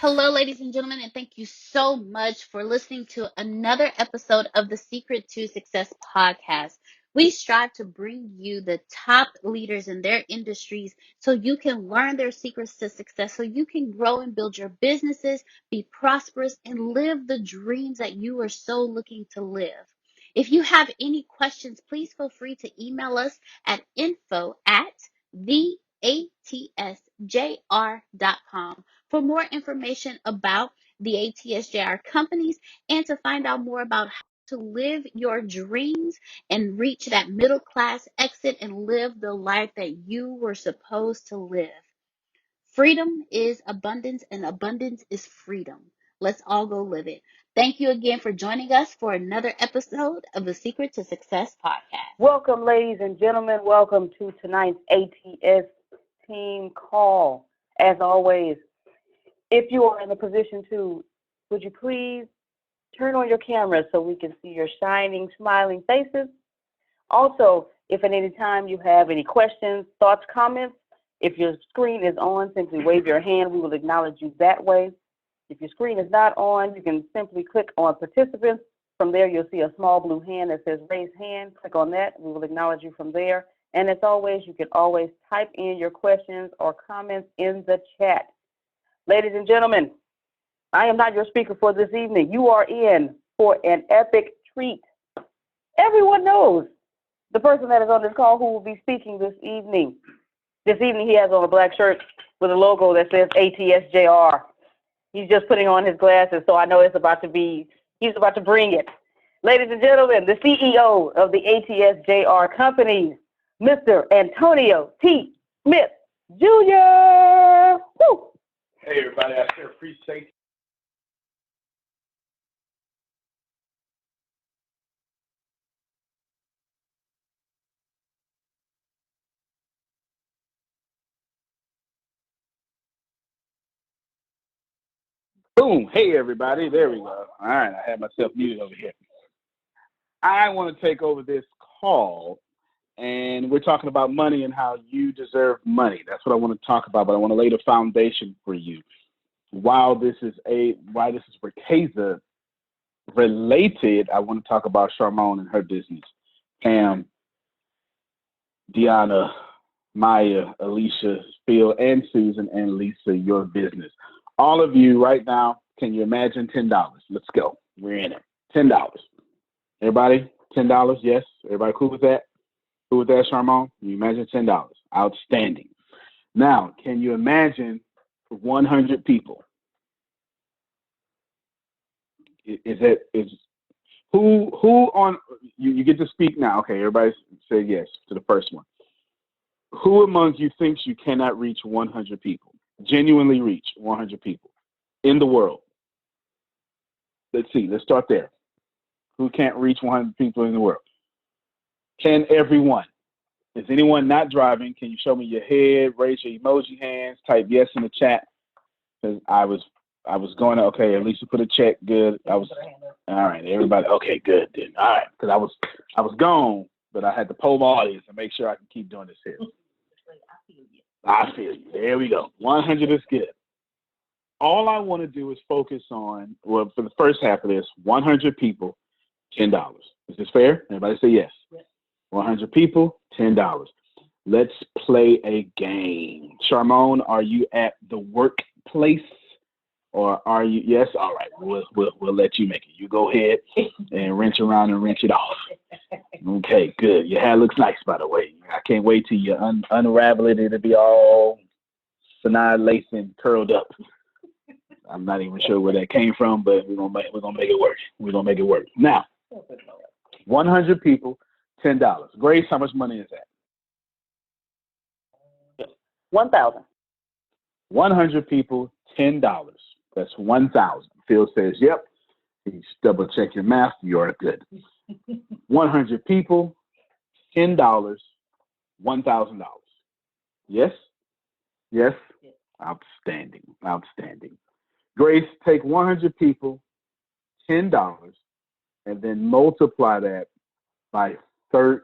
Hello, ladies and gentlemen, and thank you so much for listening to another episode of the Secret to Success podcast. We strive to bring you the top leaders in their industries so you can learn their secrets to success, so you can grow and build your businesses, be prosperous, and live the dreams that you are so looking to live. If you have any questions, please feel free to email us at info@theatsjr.com for more information about the ATSJR companies and to find out more about how to live your dreams and reach that middle class exit and live the life that you were supposed to live. Freedom is abundance, and abundance is freedom. Let's all go live it. Thank you again for joining us for another episode of the Secret to Success podcast. Welcome, ladies and gentlemen. Welcome to tonight's ATS team call. As always, if you are in a position to, would you please turn on your camera so we can see your shining, smiling faces? Also, if at any time you have any questions, thoughts, comments, if your screen is on, simply wave your hand. We will acknowledge you that way. If your screen is not on, you can simply click on participants. From there, you'll see a small blue hand that says raise hand. Click on that. We will acknowledge you from there. And as always, you can always type in your questions or comments in the chat. Ladies and gentlemen, I am not your speaker for this evening. You are in for an epic treat. Everyone knows the person that is on this call who will be speaking this evening. This evening, he has on a black shirt with a logo that says ATSJR. He's just putting on his glasses, so I know he's about to bring it. Ladies and gentlemen, the CEO of the ATSJR companies, Mr. Antonio T. Smith, Jr. Woo! Hey, everybody, I sure appreciate Boom. Hey, everybody. There we go. All right. I had myself muted over here. I want to take over this call, and we're talking about money and how you deserve money. That's what I want to talk about, but I want to lay the foundation for you. Why this is Ricasa related, I want to talk about Charmone and her business. Pam, Deanna, Maya, Alicia, Phil, and Susan, and Lisa, your business. All of you right now, can you imagine $10? Let's go. We're in it. $10. Everybody, $10? Yes. Everybody cool with that? Cool with that, Charmone? Can you imagine $10? Outstanding. Now, can you imagine 100 people? Who on you get to speak now? Okay, everybody say yes to the first one. Who among you thinks you cannot reach 100 people? Genuinely reach 100 people in the world? Let's see. Let's start there. Who can't reach 100 people in the world? Can everyone? Is anyone not driving? Can you show me your head? Raise your emoji hands. Type yes in the chat. Because I was going to. Okay, at least you put a check. Good. All right. Everybody. Okay. Good. Then. All right. Because I was gone, but I had to poll my audience and make sure I can keep doing this here. I feel you. There we go. 100 is good. All I want to do is focus on, well, for the first half of this, 100 people, $10. Is this fair? Everybody say yes. Yes. 100 people, $10. Let's play a game. Charmone, are you at the workplace? Or are you? Yes. All right. We'll let you make it. You go ahead and wrench around and wrench it off. Okay. Good. Your hair looks nice, by the way. I can't wait till you unravel it. It'll be all Sinai lace and curled up. I'm not even sure where that came from, but we're gonna make it work. We're gonna make it work. Now, 100 people, $10. Grace, how much money is that? 1,000. 100 people, $10. That's 1,000. Phil says, yep. You double check your math. You are good. 100 people, $10, $1,000. Yes? Yes? Outstanding. Outstanding. Grace, take 100 people, $10, and then multiply that by take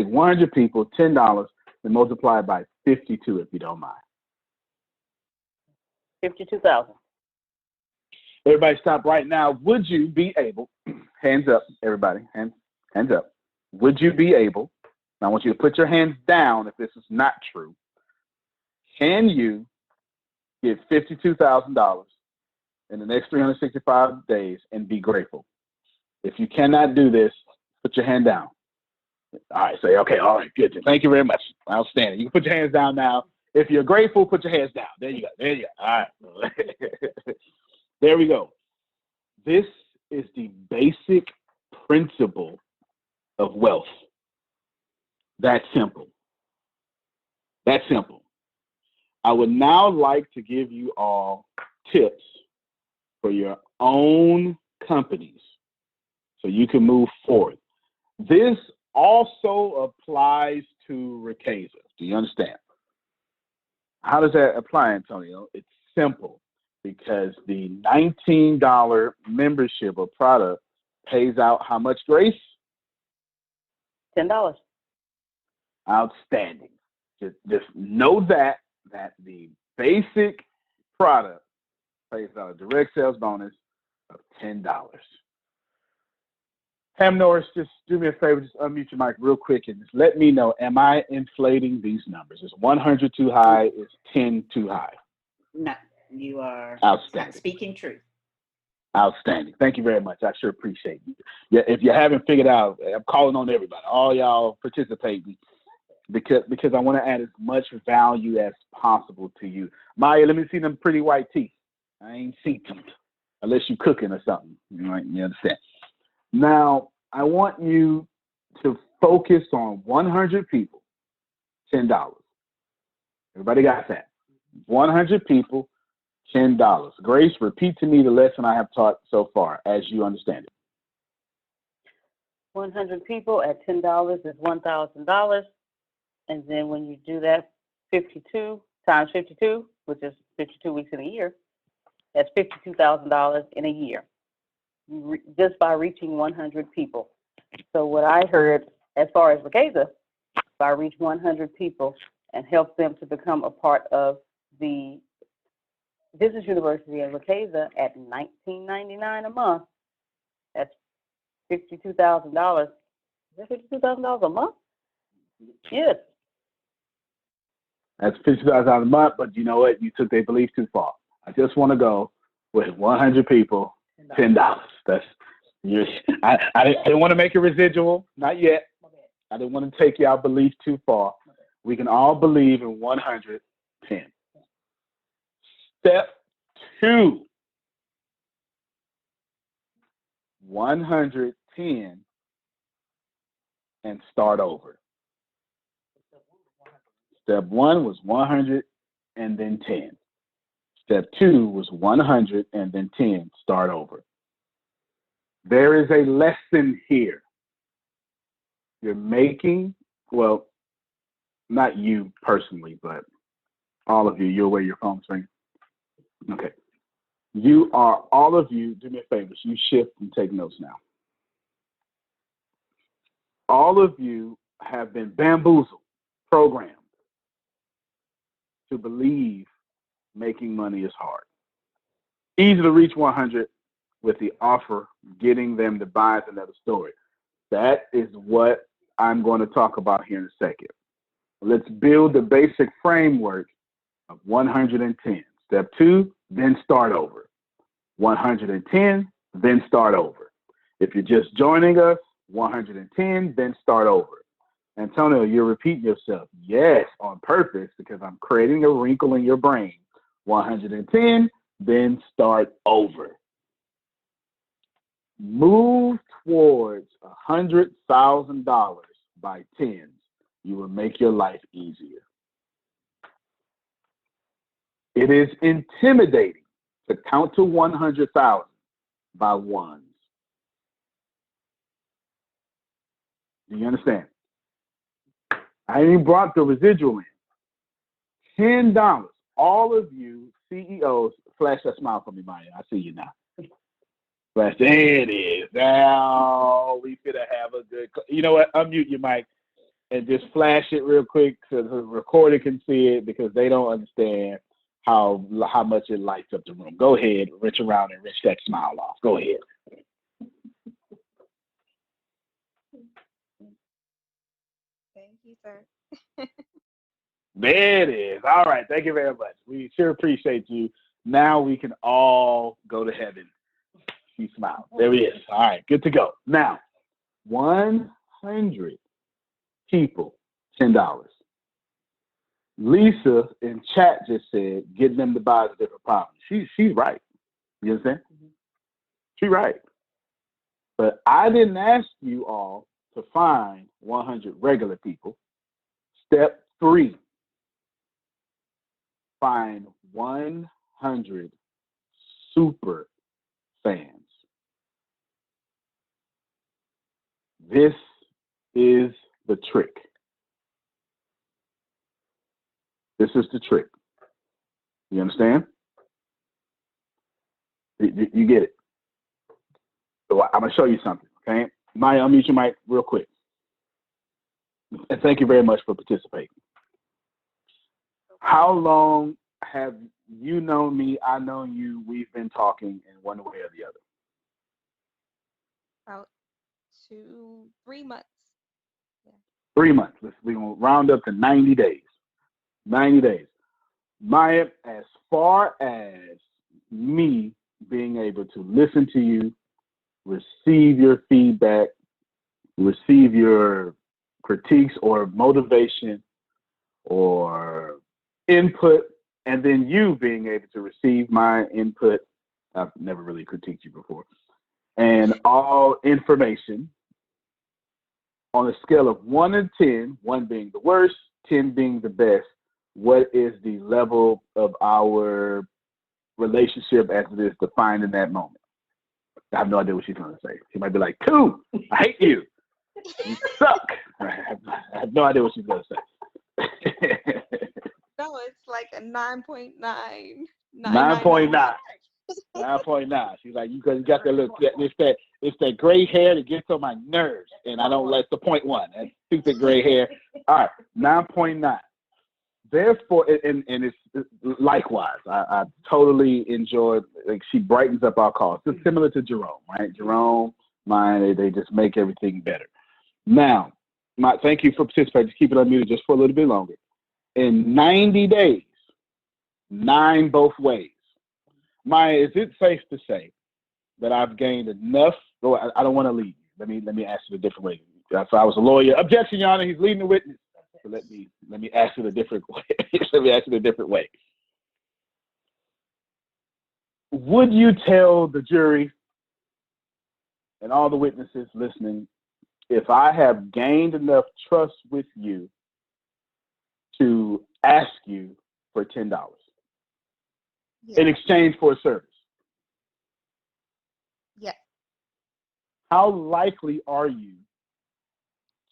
100 people, $10, and multiply it by 52 if you don't mind. $52,000. Everybody stop right now. Would you be able, hands up, everybody, hands up. Would you be able, I want you to put your hands down if this is not true. Can you get $52,000 in the next 365 days and be grateful? If you cannot do this, put your hand down. All right, say, okay, all right, good. Thank you very much. Outstanding. You can put your hands down now. If you're grateful, put your hands down. There you go. There you go. All right. There we go. This is the basic principle of wealth. That's simple. That's simple. I would now like to give you all tips for your own companies so you can move forward. This also applies to Ricasa. Do you understand? How does that apply, Antonio? It's simple because the $19 membership or product pays out how much, Grace? $10. Outstanding. Just know that the basic product pays out a direct sales bonus of $10. Ham Norris, just do me a favor, just unmute your mic real quick and just let me know, am I inflating these numbers? Is 100 too high? Is 10 too high? No, you are outstanding. Speaking truth. Outstanding. Thank you very much. I sure appreciate it. Yeah, if you haven't figured out, I'm calling on everybody, all y'all participating, because I want to add as much value as possible to you. Maya, let me see them pretty white teeth. I ain't seen them unless you cooking or something. You understand? Now, I want you to focus on 100 people, $10. Everybody got that? 100 people, $10. Grace, repeat to me the lesson I have taught so far as you understand it. 100 people at $10 is $1,000. And then when you do that, 52 times 52, which is 52 weeks in a year, that's $52,000 in a year, just by reaching 100 people. So what I heard as far as Ricasa, if I reach 100 people and help them to become a part of the Business University in Ricasa at $19.99 a month, that's $52,000. Is that $52,000 a month? Yes. That's $50,000 a month, but you know what? You took their belief too far. I just want to go with 100 people, $10. That's I didn't want to make a residual, not yet. I didn't want to take y'all belief too far. We can all believe in 110. Step 2, 110 and start over. Step 1 was 100 and then 10. Step 2 was 100 and then 10, start over. There is a lesson here. You're making, well, not you personally, but all of you, you'll wear your phone screen. Okay. All of you, do me a favor, you shift and take notes now. All of you have been bamboozled, programmed to believe making money is hard. Easy to reach 100 with the offer, getting them to buy is another story. That is what I'm going to talk about here in a second. Let's build the basic framework of 110. Step 2, then start over. 110, then start over. If you're just joining us, 110, then start over. Antonio, you're repeating yourself. Yes, on purpose, because I'm creating a wrinkle in your brain. 110, then start over. Move towards $100,000 by tens. You will make your life easier. It is intimidating to count to 100,000 by ones. Do you understand? I even brought the residual in. $10. All of you CEOs, flash that smile for me, Maya. I see you now. Flash, there it is. Now we finna have a good. You know what? Unmute your mic and just flash it real quick so the recorder can see it because they don't understand how much it lights up the room. Go ahead, reach around and rinse that smile off. Go ahead. Thank you, sir. There it is. All right. Thank you very much. We sure appreciate you. Now we can all go to heaven. She smiled. There he is. All right. Good to go. Now, 100 people, $10. Lisa in chat just said, getting them to buy is a different problem. She's right. You understand? She's right. But I didn't ask you all to find 100 regular people. Step 3. Find 100 super fans. This is the trick. This is the trick. You understand? You get it. So I'm going to show you something, okay? Maya, unmute your mic real quick. And thank you very much for participating. How long have you known me? I know you. We've been talking in one way or the other. About 3 months. Yeah. 3 months. We're going to round up to 90 days. 90 days. Maya, as far as me being able to listen to you, receive your feedback, receive your critiques or motivation or input, and then you being able to receive my input. I've never really critiqued you before. And all information on a scale of 1 to 10, 1 being the worst, 10 being the best. What is the level of our relationship as it is defined in that moment? I have no idea what she's going to say. She might be like, 2, I hate you. You suck. I have no idea what she's going to say. No, it's like a 9.9. 9.9. 9.9. She's like, you got that little, it's that gray hair that gets on my nerves, and I don't like the 0.1. That stupid gray hair. All right, 9.9. Therefore, and it's likewise, I totally enjoyed, like, she brightens up our calls. It's similar to Jerome, right? Jerome, mine, they just make everything better. Now, thank you for participating. Just keep it unmuted just for a little bit longer. In 90 days, 9 both ways. Maya, is it safe to say that I've gained enough? I don't want to lead you. Let me ask it a different way. So I was a lawyer. Objection, Your Honor. He's leading the witness. So let me ask it a different way. Let me ask it a different way. Would you tell the jury and all the witnesses listening, if I have gained enough trust with you to ask you for $10 in exchange for a service? Yes. How likely are you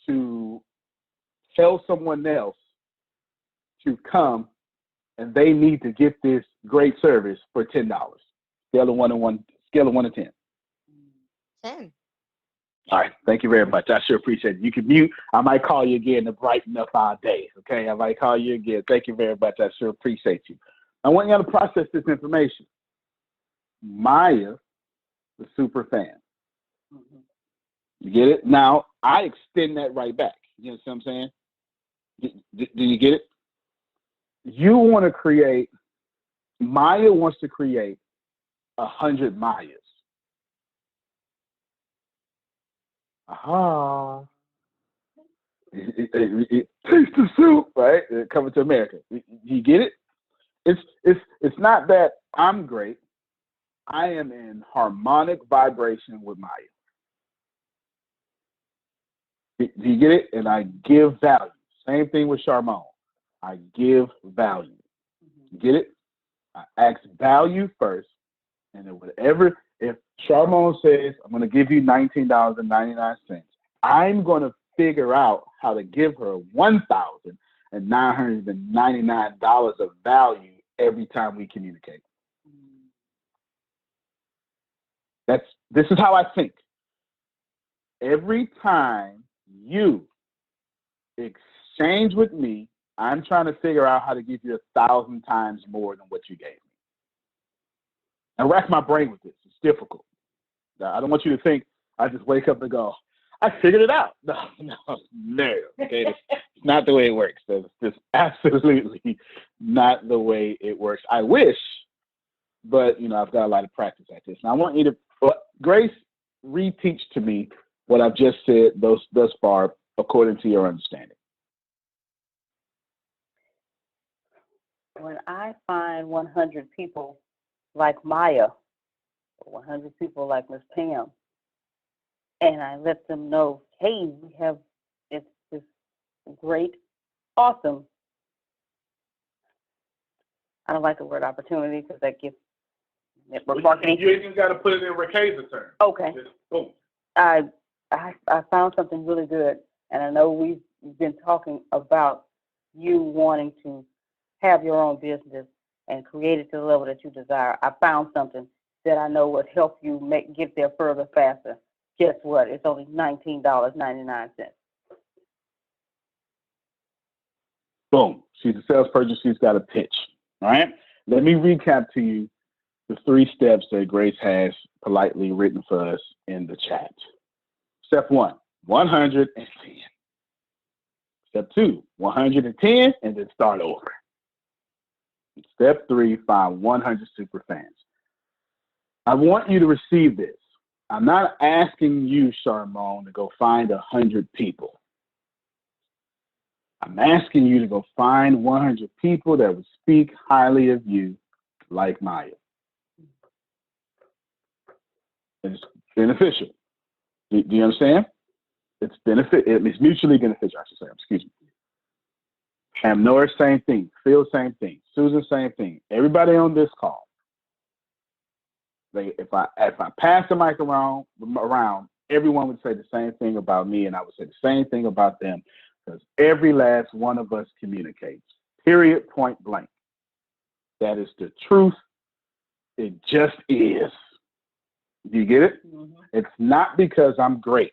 to tell someone else to come and they need to get this great service for $10? Scale of 1 to 10. 10. All right. Thank you very much. I sure appreciate it. You can mute. I might call you again to brighten up our day. Okay. I might call you again. Thank you very much. I sure appreciate you. I want you to process this information. Maya, the super fan. You get it? Now, I extend that right back. You know what I'm saying? Do you get it? You want to create, Maya wants to create 100 Mayas. Aha. It tastes the soup, right? Coming to America. You get it? It's not that I'm great. I am in harmonic vibration with Maya. Do you get it? And I give value. Same thing with Charmone. I give value. You get it? I ask value first, and then whatever, if Charmone says, I'm going to give you $19.99, I'm going to figure out how to give her $1,999 of value every time we communicate. This is how I think. Every time you exchange with me I'm trying to figure out how to give you 1,000 times more than what you gave me. And rack my brain with this. It's difficult. I don't want you to think I just wake up and go, I figured it out. No. Okay, it's not the way it works. That's just absolutely not the way it works. I wish, but I've got a lot of practice at this. And I want you to, Grace, reteach to me what I've just said thus far, according to your understanding. When I find 100 people like Maya, or 100 people like Miss Pam, and I let them know, hey, we have this great, awesome, I don't like the word opportunity because that gives network marketing. You even got to put it in Rakesa's term. Okay. Boom. I found something really good, and I know we've been talking about you wanting to have your own business and create it to the level that you desire. I found something that I know would help you get there further faster. Guess what? It's only $19.99. Boom. She's a salesperson. She's got a pitch. All right. Let me recap to you the 3 steps that Grace has politely written for us in the chat. Step 1, 110. Step 2, 110, and then start over. Step 3, find 100 super fans. I want you to receive this. I'm not asking you, Charmone, to go find 100 people. I'm asking you to go find 100 people that would speak highly of you like Maya. It's beneficial. Do you understand? It's mutually beneficial, I should say. Excuse me. Pam Norris, same thing. Phil, same thing. Susan, same thing. Everybody on this call. If I pass the mic around, everyone would say the same thing about me, and I would say the same thing about them, because every last one of us communicates. Period, point blank. That is the truth. It just is. Do you get it? Mm-hmm. It's not because I'm great.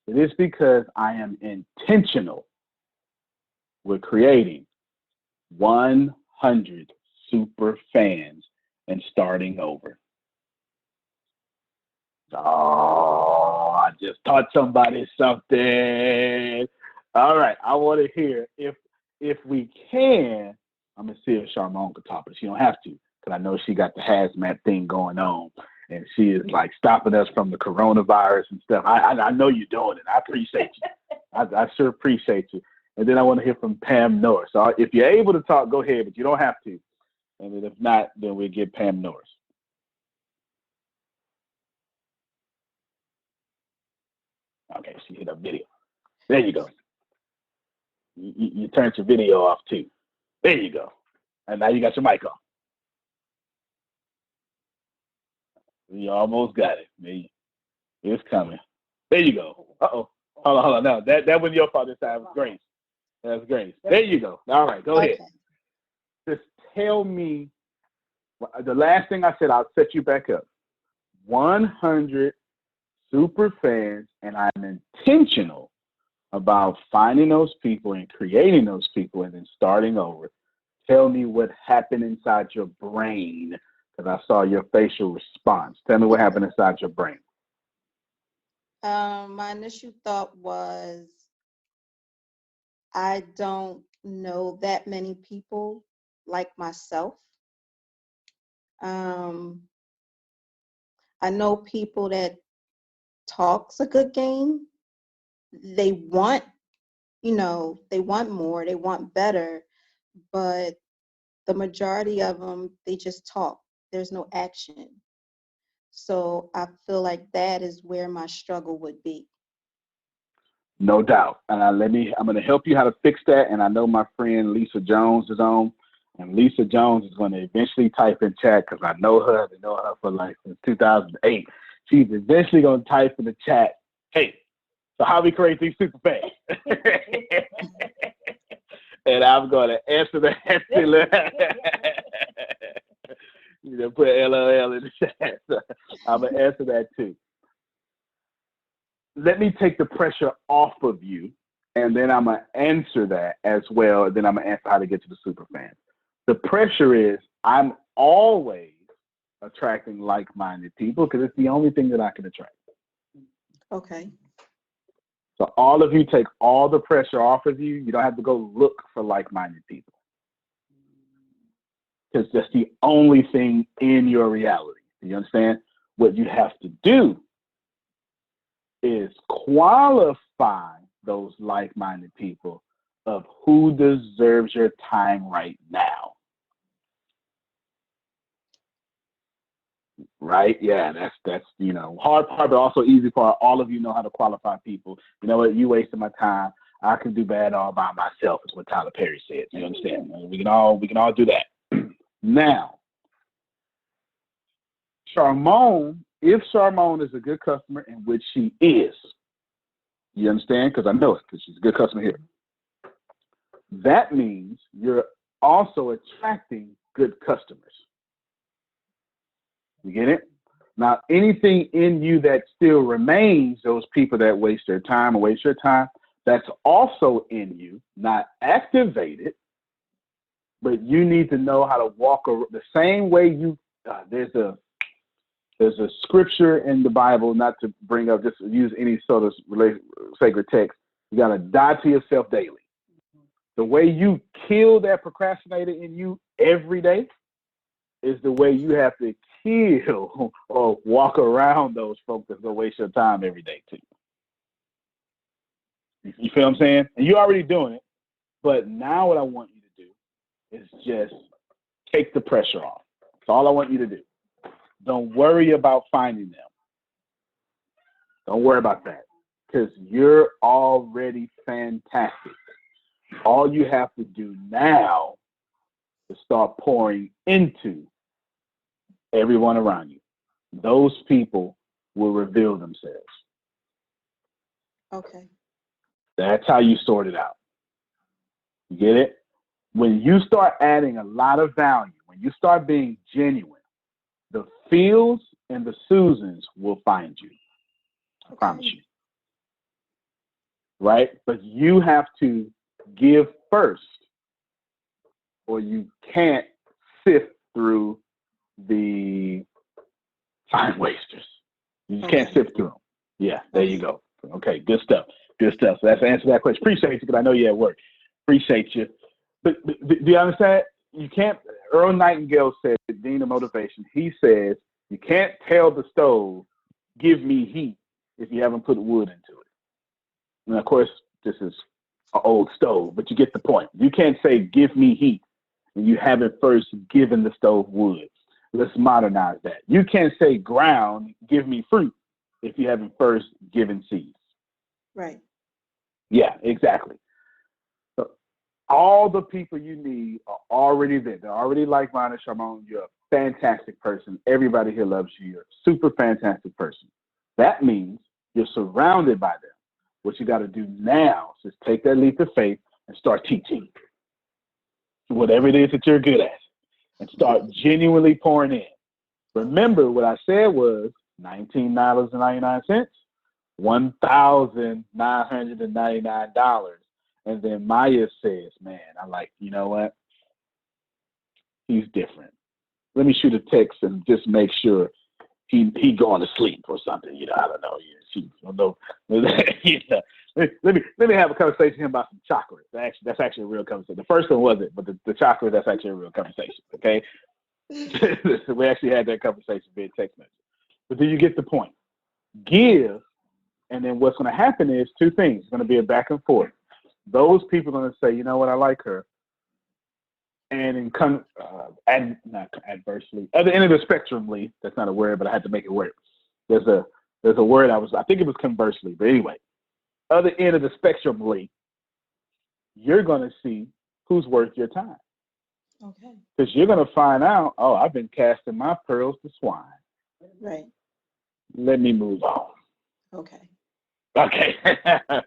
It is because I am intentional with creating 100 super fans and starting over. Oh, I just taught somebody something. All right, I want to hear if we can. I'm gonna see if Charmone can talk, but she don't have to, because I know she got the hazmat thing going on, and she is like stopping us from the coronavirus and stuff. I know you're doing it. I appreciate you. I sure appreciate you. And then I want to hear from Pam Norris. So if you're able to talk, go ahead, but you don't have to. And then if not, then we'll get Pam Norris. Okay, she hit a video. There you go. You turned your video off too. There you go. And now you got your mic on. You almost got it. It's coming. There you go. Uh-oh. Hold on. No, that wasn't your fault this time. It was Grace. That's Grace. There you go. All right, go ahead. Just tell me, the last thing I said, I'll set you back up. 100 super fans, and I'm intentional about finding those people and creating those people and then starting over. Tell me what happened inside your brain, because I saw your facial response. Tell me what happened inside your brain. My initial thought was, I don't know that many people like myself. I know people that talks a good game. They want, they want more, they want better, but the majority of them, they just talk. There's no action. So I feel like that is where my struggle would be. No doubt. And I'm going to help you how to fix that. And I know my friend Lisa Jones is on. And Lisa Jones is going to eventually type in chat, because I know her. I've known her for like since 2008. She's eventually going to type in the chat, hey, so how we create these super fans? And I'm going to answer that. You know, put LOL in the chat. So I'm going to answer that too. Let me take the pressure off of you and then I'm going to answer that as well, and then I'm going to answer how to get to the super fans. The pressure is I'm always attracting like-minded people because it's the only thing that I can attract. Okay. So all of you take all the pressure off of you. You don't have to go look for like-minded people because that's the only thing in your reality. You understand? What you have to do is qualify those like-minded people of who deserves your time right now. Right? Yeah, that's hard part, but also easy part. All of you know how to qualify people. You know what? You wasting my time. I can do bad all by myself, is what Tyler Perry said. You understand? We can all do that. Now, Charmone, if Charmone is a good customer, in which she is, you understand? Because I know it, because she's a good customer here. That means you're also attracting good customers. You get it? Now, anything in you that still remains, those people that waste their time or waste your time, that's also in you, not activated, but you need to know how to walk the same way you, there's a scripture in the Bible, not to bring up, just use any sort of sacred text. You got to die to yourself daily. The way you kill that procrastinator in you every day is the way you have to kill or walk around those folks that's gonna waste your time every day too. You feel what I'm saying? And you're already doing it, but now what I want you to do is just take the pressure off. That's all I want you to do. Don't worry about finding them. Don't worry about that because you're already fantastic. All you have to do now is start pouring into everyone around you. Those people will reveal themselves. Okay. That's how you sort it out. You get it? When you start adding a lot of value, when you start being genuine, the Phils and the Susans will find you. I promise you. Right? But you have to give first, or you can't sift through the time wasters. You just can't sift through them. Yeah, there you go. Okay, good stuff. Good stuff. So that's the answer to that question. Appreciate you, because I know you're at work. Appreciate you. But do you understand? You can't, Earl Nightingale said, Dean of Motivation, he says, you can't tell the stove, give me heat, if you haven't put wood into it. And of course, this is an old stove, but you get the point. You can't say, give me heat, and you haven't first given the stove wood. Let's modernize that. You can't say ground, give me fruit, if you haven't first given seeds. Right. Yeah, exactly. So all the people you need are already there. They're already like-minded. Charmone, you're a fantastic person. Everybody here loves you. You're a super fantastic person. That means you're surrounded by them. What you got to do now is just take that leap of faith and start teaching whatever it is that you're good at, and start genuinely pouring in. Remember, what I said was $19.99, $1,999. And then Maya says, man, I'm like, you know what? He's different. Let me shoot a text and just make sure he going to sleep or something. You know, I don't know. She don't know. You know. Let me have a conversation with him about some chocolate. That's actually a real conversation. The first one wasn't, but the chocolate, that's actually a real conversation. Okay. We actually had that conversation via text message. But do you get the point? Give, and then what's going to happen is two things. It's going to be a back and forth. Those people are going to say, you know what, I like her. And not adversely, at the end of the spectrumly, that's not a word, but I had to make it work. There's a word I think it was conversely, but anyway, other end of the spectrumly, you're going to see who's worth your time. Okay. Because you're going to find out, oh, I've been casting my pearls to swine. Right. Let me move on. Okay. Okay. Right. I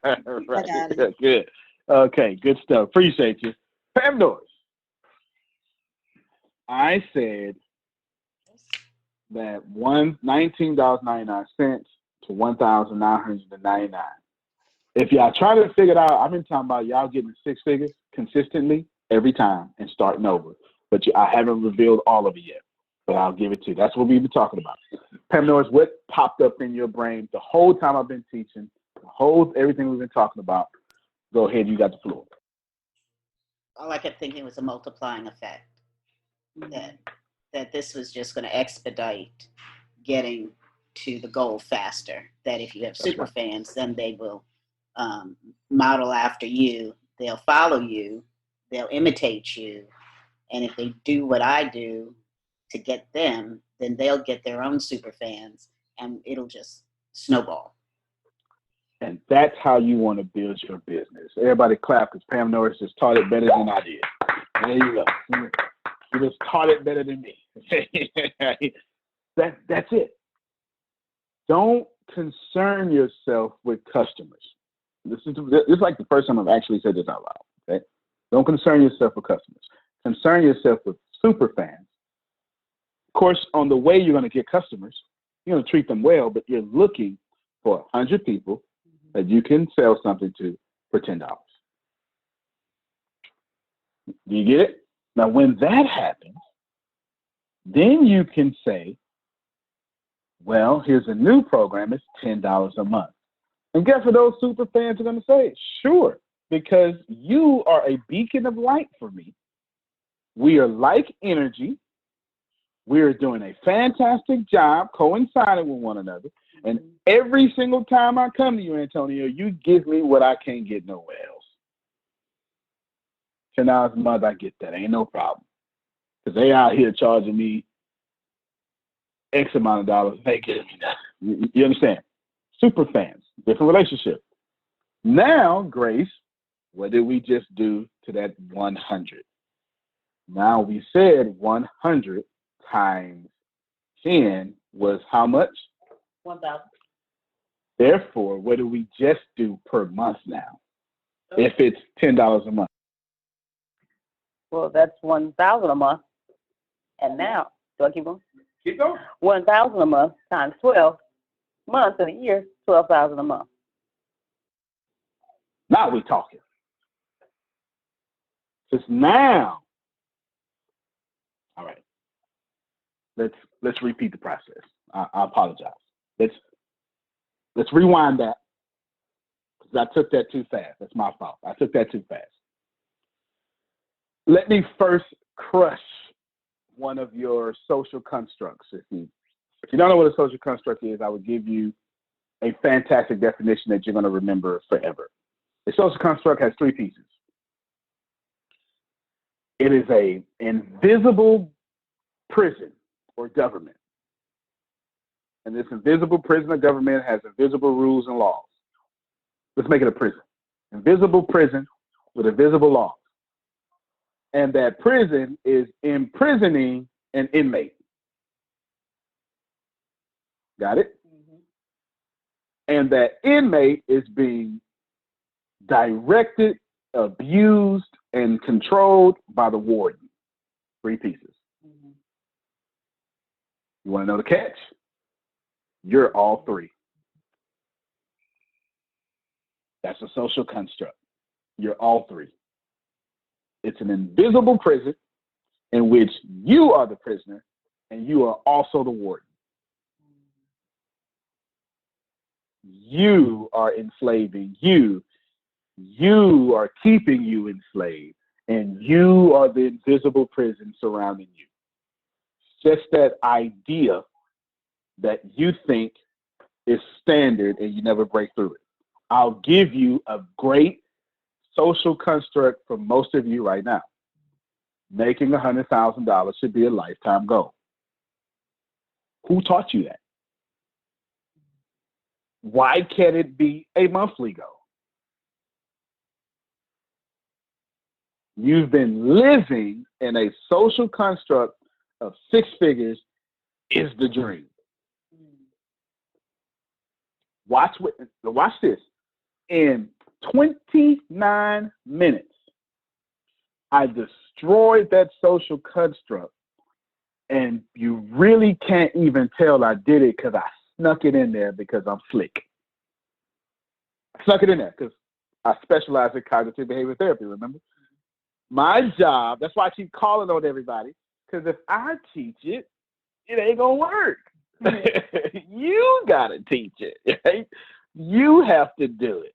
got it. Good. Okay, good stuff. Appreciate you. Pam Doors. I said that $19.99 to $1,999. If y'all try to figure it out, I've been talking about y'all getting 6 figures consistently every time and starting over. But I haven't revealed all of it yet. But I'll give it to you. That's what we've been talking about. Pam Norris, what popped up in your brain the whole time I've been teaching, everything we've been talking about? Go ahead, you got the floor. All I kept thinking was a multiplying effect. That this was just going to expedite getting to the goal faster. That if you have super fans, then they will model after you. They'll follow you. They'll imitate you. And if they do what I do to get them, then they'll get their own super fans, and it'll just snowball. And that's how you want to build your business. Everybody clap because Pam Norris just taught it better than I did. There you go. You just taught it better than me. That's it. Don't concern yourself with customers. This is like the first time I've actually said this out loud. Okay? Don't concern yourself with customers. Concern yourself with super fans. Of course, on the way you're going to get customers, you're going to treat them well, but you're looking for 100 people that you can sell something to for $10. Do you get it? Now, when that happens, then you can say, well, here's a new program. It's $10 a month. And guess what those super fans are going to say? Sure, because you are a beacon of light for me. We are like energy. We are doing a fantastic job coinciding with one another. And every single time I come to you, Antonio, you give me what I can't get nowhere else. $10 a month, I get that. Ain't no problem. Because they out here charging me X amount of dollars. They giving me nothing. You understand? Super fans, different relationship. Now, Grace, what did we just do to that 100? Now we said 100 times 10 was how much? 1,000. Therefore, what do we just do per month now? If it's $10 a month. Well, that's 1,000 a month. And now, do I keep going? Keep going. 1,000 a month times 12 months in a year, 12,000 a month. Now we're talking. Just now. All right. Let's repeat the process. I apologize. Let's rewind that. Because I took that too fast. That's my fault. I took that too fast. Let me first crush one of your social constructs. If you don't know what a social construct is, I would give you a fantastic definition that you're going to remember forever. A social construct has 3 pieces. It is an invisible prison or government. And this invisible prison or government has invisible rules and laws. Let's make it a prison. Invisible prison with invisible laws. And that prison is imprisoning an inmate. Got it? Mm-hmm. And that inmate is being directed, abused, and controlled by the warden. 3 pieces. Mm-hmm. You want to know the catch? You're all 3. That's a social construct. You're all 3. It's an invisible prison in which you are the prisoner and you are also the warden. You are enslaving you. You are keeping you enslaved. And you are the invisible prison surrounding you. Just that idea that you think is standard and you never break through it. I'll give you a great social construct for most of you right now. Making $100,000 should be a lifetime goal. Who taught you that? Why can't it be a monthly goal? You've been living in a social construct of 6 figures is the dream. Watch this. In 29 minutes, I destroyed that social construct, and you really can't even tell I did it because I snuck it in there because I'm slick. I Snuck it in there because I specialize in cognitive behavior therapy, remember? My job, that's why I keep calling on everybody, because if I teach it, it ain't going to work. You got to teach it. Right? You have to do it.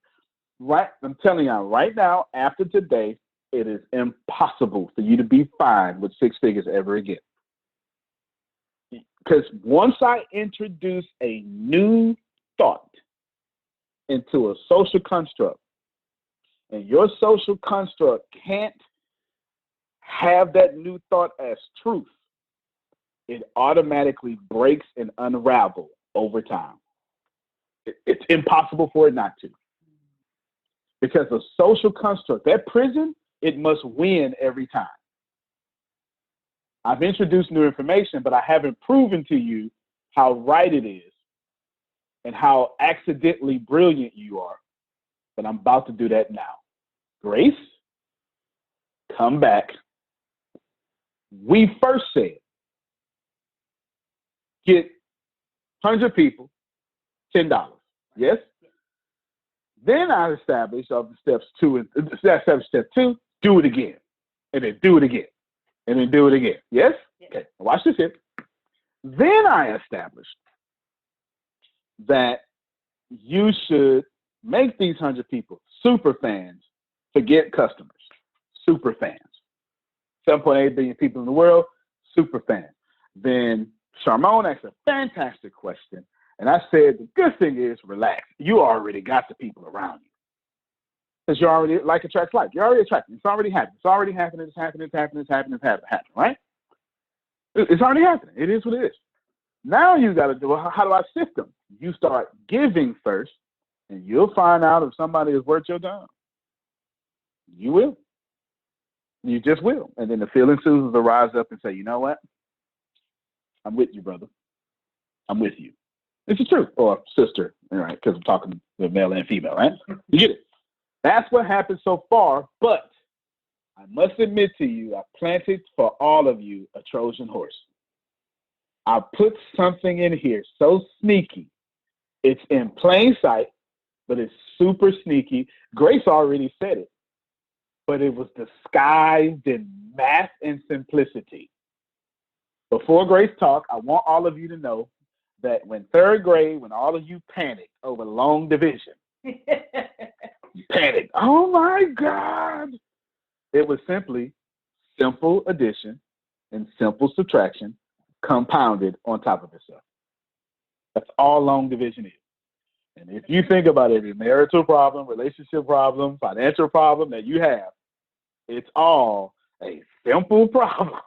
Right? I'm telling you right now, after today, it is impossible for you to be fine with six figures ever again. Because once I introduce a new thought into a social construct, and your social construct can't have that new thought as truth, it automatically breaks and unravels over time. It's impossible for it not to. Because a social construct, that prison, it must win every time. I've introduced new information, but I haven't proven to you how right it is and how accidentally brilliant you are. But I'm about to do that now. Grace, come back. We first said, get 100 people, $10. Yes? Then I established of the steps step two, do it again. And then do it again. And then do it again. Yes? Okay, watch this here. Then I established that you should make these 100 people super fans, forget customers, super fans. 7.8 billion people in the world, super fans. Then Charmone asked a fantastic question, and I said, the good thing is, relax. You already got the people around you. Because you're already, like attracts like. You're already attracting. It's already happening. It's already happening. It's happening. It's happening. It's happening. It's happening. Right? It's already happening. It is what it is. Now you got to do, how do I sift them? You start giving first, and you'll find out if somebody is worth your time. You will. You just will. And then the feeling Susans will rise up and say, you know what? I'm with you, brother. I'm with you. It's the truth. Or sister, all right, because I'm talking to male and female, right? You get it. That's what happened so far, but I must admit to you, I planted for all of you a Trojan horse. I put something in here so sneaky. It's in plain sight, but it's super sneaky. Grace already said it, but it was disguised in math and simplicity. Before Grace talk, I want all of you to know that when third grade, when all of you panicked over long division, you panicked. Oh my God. It was simply simple addition and simple subtraction compounded on top of itself. That's all long division is. And if you think about every marital problem, relationship problem, financial problem that you have, it's all a simple problem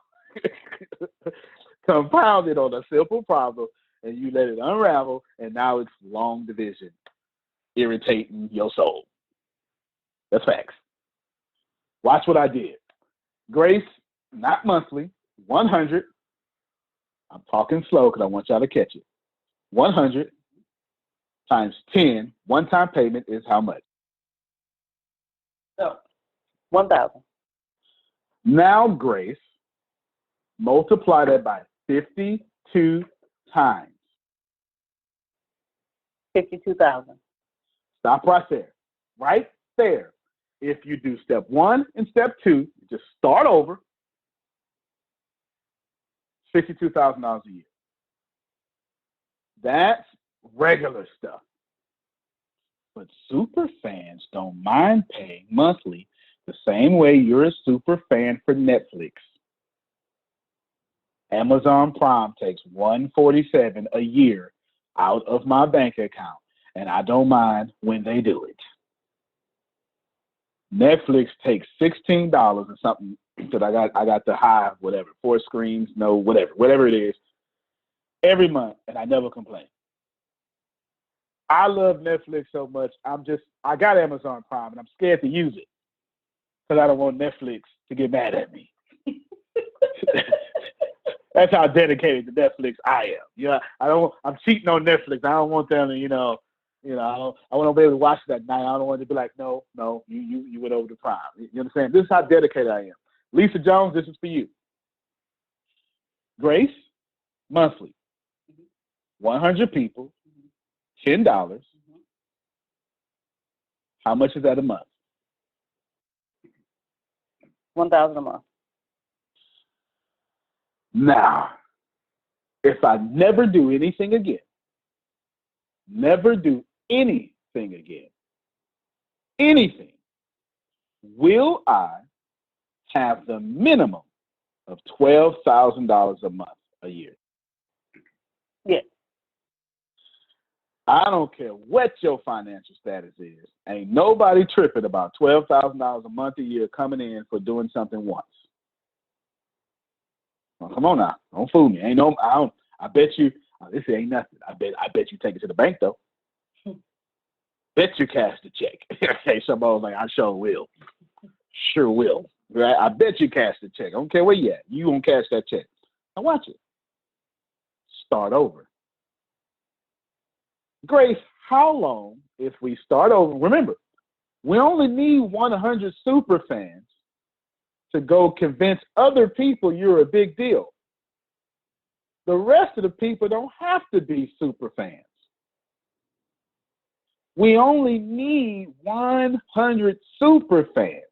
compounded on a simple problem, and you let it unravel, and now it's long division, irritating your soul. That's facts. Watch what I did. Grace, not monthly, 100. I'm talking slow because I want y'all to catch it. 100 times 10, one-time payment is how much? So, 1,000. Now, Grace, multiply that by 52 times. 52,000. Stop right there. Right there. If you do step one and step two, just start over, $62,000 a year. That's regular stuff. But super fans don't mind paying monthly the same way you're a super fan for Netflix. Amazon Prime takes $147 a year out of my bank account, and I don't mind when they do it. Netflix takes $16 or something that I got the high, whatever, 4 screens, no, whatever it is, every month, and I never complain. I love Netflix so much. I got Amazon Prime, and I'm scared to use it because I don't want Netflix to get mad at me. That's how dedicated to Netflix I am. I'm cheating on Netflix. I don't want them to, I want to be able to watch it at night. I don't want to be like, no, you went over the Prime. You understand? This is how dedicated I am. Lisa Jones, this is for you. Grace, monthly, 100 people, $10. How much is that a month? $1,000 a month. Now, if I never do anything again, anything, will I have the minimum of $12,000 a month a year? Yes. I don't care what your financial status is. Ain't nobody tripping about $12,000 a month a year coming in for doing something once. Well, come on now, don't fool me. I bet you this ain't nothing. I bet you take it to the bank though. Bet you cash the check. Okay, somebody was like, I sure will. Sure will. Right? I bet you cash the check. I don't care where you at. You gonna cash that check. Now watch it. Start over. Grace, how long if we start over? Remember, we only need 100 super fans to go convince other people you're a big deal. The rest of the people don't have to be super fans. We only need 100 super fans.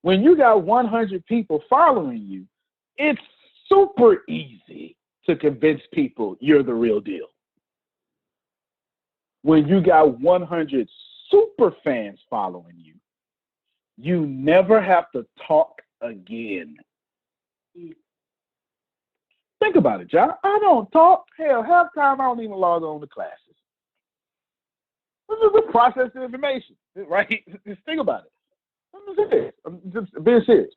When you got 100 people following you, it's super easy to convince people you're the real deal. When you got 100 super fans following you, you never have to talk again. Think about it, John. I don't talk. Hell, half time I don't even log on to classes. This is a process of information, right? Just think about it. I'm just being serious.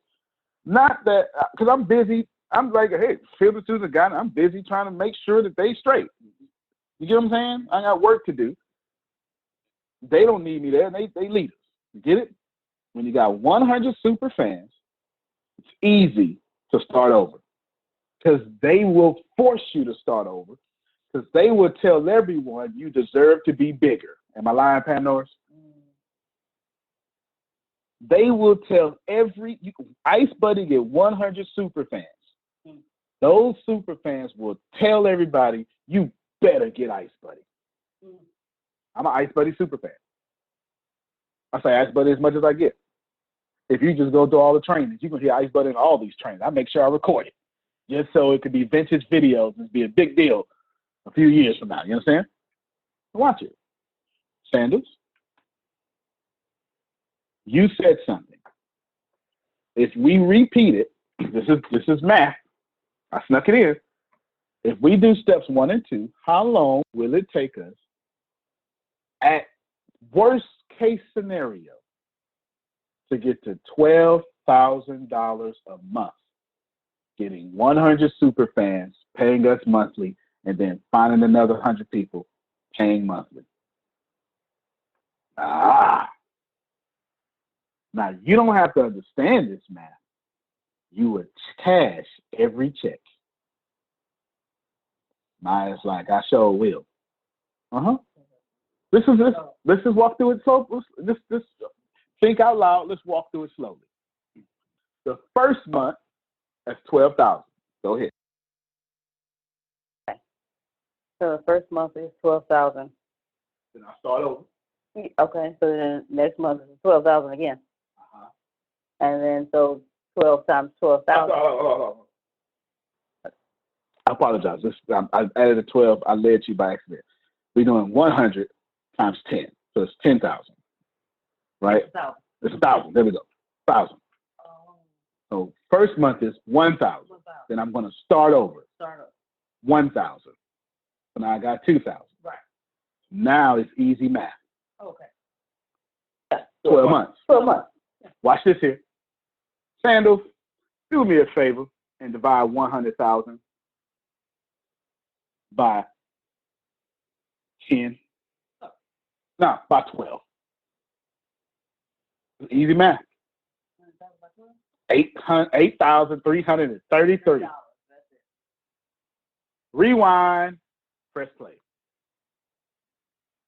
Not that, because I'm busy. I'm like, hey, field the student guy. I'm busy trying to make sure that they straight. You get what I'm saying? I got work to do. They don't need me there. They lead us. You get it? When you got 100 super fans, it's easy to start over because they will force you to start over because they will tell everyone you deserve to be bigger. Am I lying, Pam Norris? They will tell Ice Buddy get 100 super fans. Those super fans will tell everybody, you better get Ice Buddy. I'm an Ice Buddy super fan. I say Ice Buddy as much as I get. If you just go through all the trainings, you can hear Ice Buddy in all these trainings. I make sure I record it just so it could be vintage videos and be a big deal a few years from now. You understand? Watch it. Sandals, you said something. If we repeat it, this is math. I snuck it in. If we do steps 1 and 2, how long will it take us at worst case scenario to get to $12,000 a month? Getting 100 super fans, paying us monthly, and then finding another 100 people paying monthly. Now, you don't have to understand this math. You would cash every check. Maya's like, I sure will. Let's just walk through it slow. Let's think out loud. Let's walk through it slowly. The first month, that's $12,000. Go ahead. Okay. So the first month is $12,000. Then I start over. Okay. So then next month is $12,000 again. And then so 12 times 12,000. I apologize. I added a 12. I led you by accident. We're doing 100 times 10. So it's 10,000. Right? It's 1,000. There we go. 1,000. So first month is 1,000. Then I'm going to start over. 1,000. So now I got 2,000. Right. Now it's easy math. Okay. 12 months. 12 months. Watch this here. Sandals, do me a favor and divide 100,000 by 10. No, by 12. Easy math. 8,333. Rewind, press play.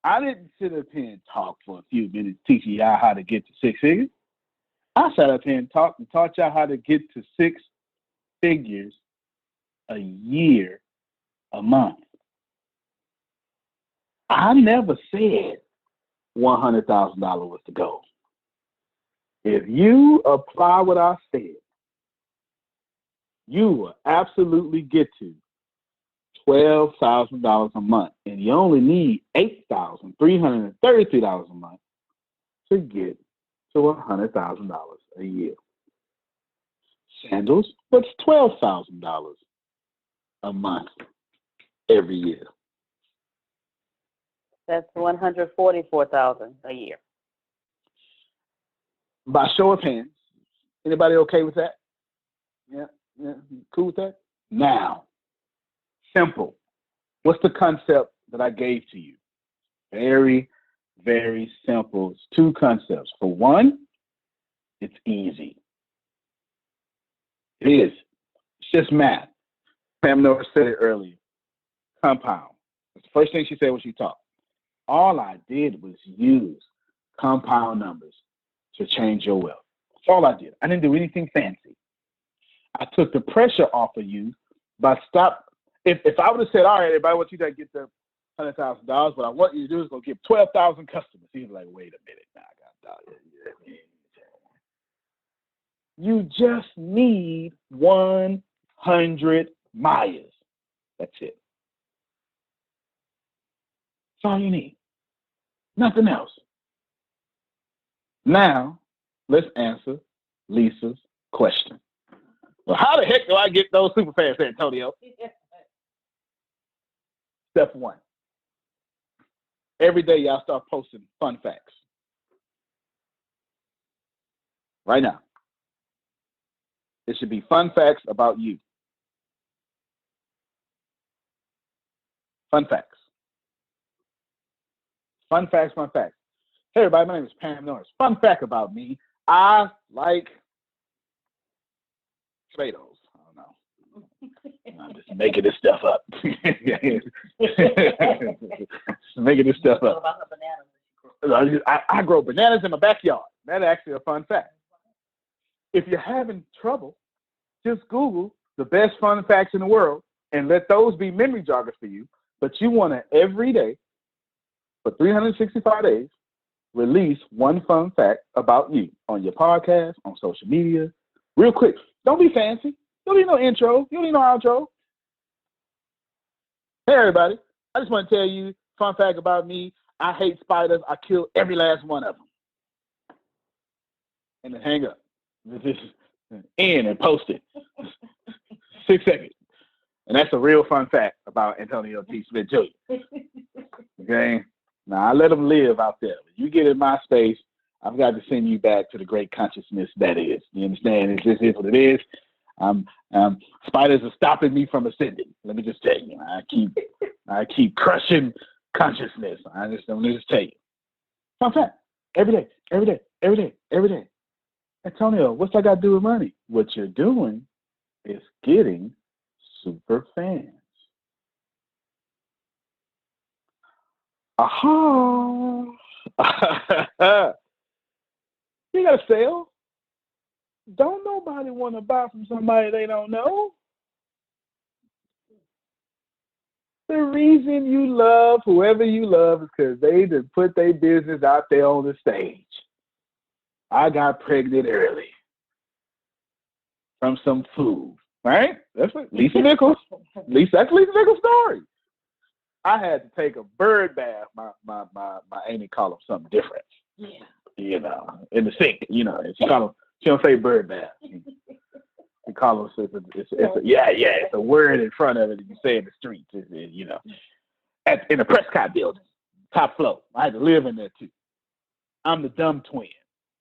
I didn't sit up here and talk for a few minutes teaching y'all how to get to 6 figures. I sat up here and taught y'all how to get to 6 figures a year, a month. I never said $100,000 was the goal. If you apply what I said, you will absolutely get to $12,000 a month, and you only need $8,333 a month to get to $100,000 a year. Sandals, what's $12,000 a month every year? That's $144,000 a year. By show of hands, anybody okay with that? Yeah, cool with that? Now, simple. What's the concept that I gave to you? Very, very simple. It's two concepts. For one, it's easy. It is. It's just math. Pam Norris said it earlier. Compound. That's the first thing she said when she talked. All I did was use compound numbers to change your wealth. That's all I did. I didn't do anything fancy. I took the pressure off of you by If I would have said, all right, everybody, I want you to get the $100,000, what I want you to do is go get 12,000 customers. He's like, wait a minute. Now I got $1,000. You just need 100 Mayas. That's it. That's all you need. Nothing else. Now, let's answer Lisa's question. Well, how the heck do I get those super fans, Antonio? Step one. Every day, y'all start posting fun facts. Right now. It should be fun facts about you. Fun facts. Fun facts, fun facts. Hey, everybody, my name is Pam Norris. Fun fact about me, I like tomatoes. I don't know. I'm just making this stuff up. Making this stuff up. I grow bananas in my backyard. That's actually a fun fact. If you're having trouble, just Google the best fun facts in the world and let those be memory joggers for you. But you want to every day, for 365 days, release one fun fact about you on your podcast, on social media, real quick. Don't be fancy. You don't need no intro. You don't need no outro. Hey, everybody. I just want to tell you, fun fact about me, I hate spiders. I kill every last one of them. And then hang up. In and post it. 6 seconds. And that's a real fun fact about Antonio T. Smith Jr. Okay? Now, I let them live out there. When you get in my space, I've got to send you back to the great consciousness that is. You understand? It's just is what it is. Spiders are stopping me from ascending. Let me just tell you. I keep crushing consciousness. Let me just tell you. Fun fact. Every day, every day, every day, every day. Antonio, what's that got to do with money? What you're doing is getting super fans. Aha! You got to sell. Don't nobody want to buy from somebody they don't know. The reason you love whoever you love is because they just put their business out there on the stage. I got pregnant early from some food, right? That's what Lisa Nichols. That's Lisa Nichols' story. I had to take a bird bath. My Amy called them something different. Yeah. You know, in the sink. You know, she don't say bird bath. She call them it's a word in front of it that you say in the streets. You know, in the Prescott building, top floor. I had to live in there too. I'm the dumb twin.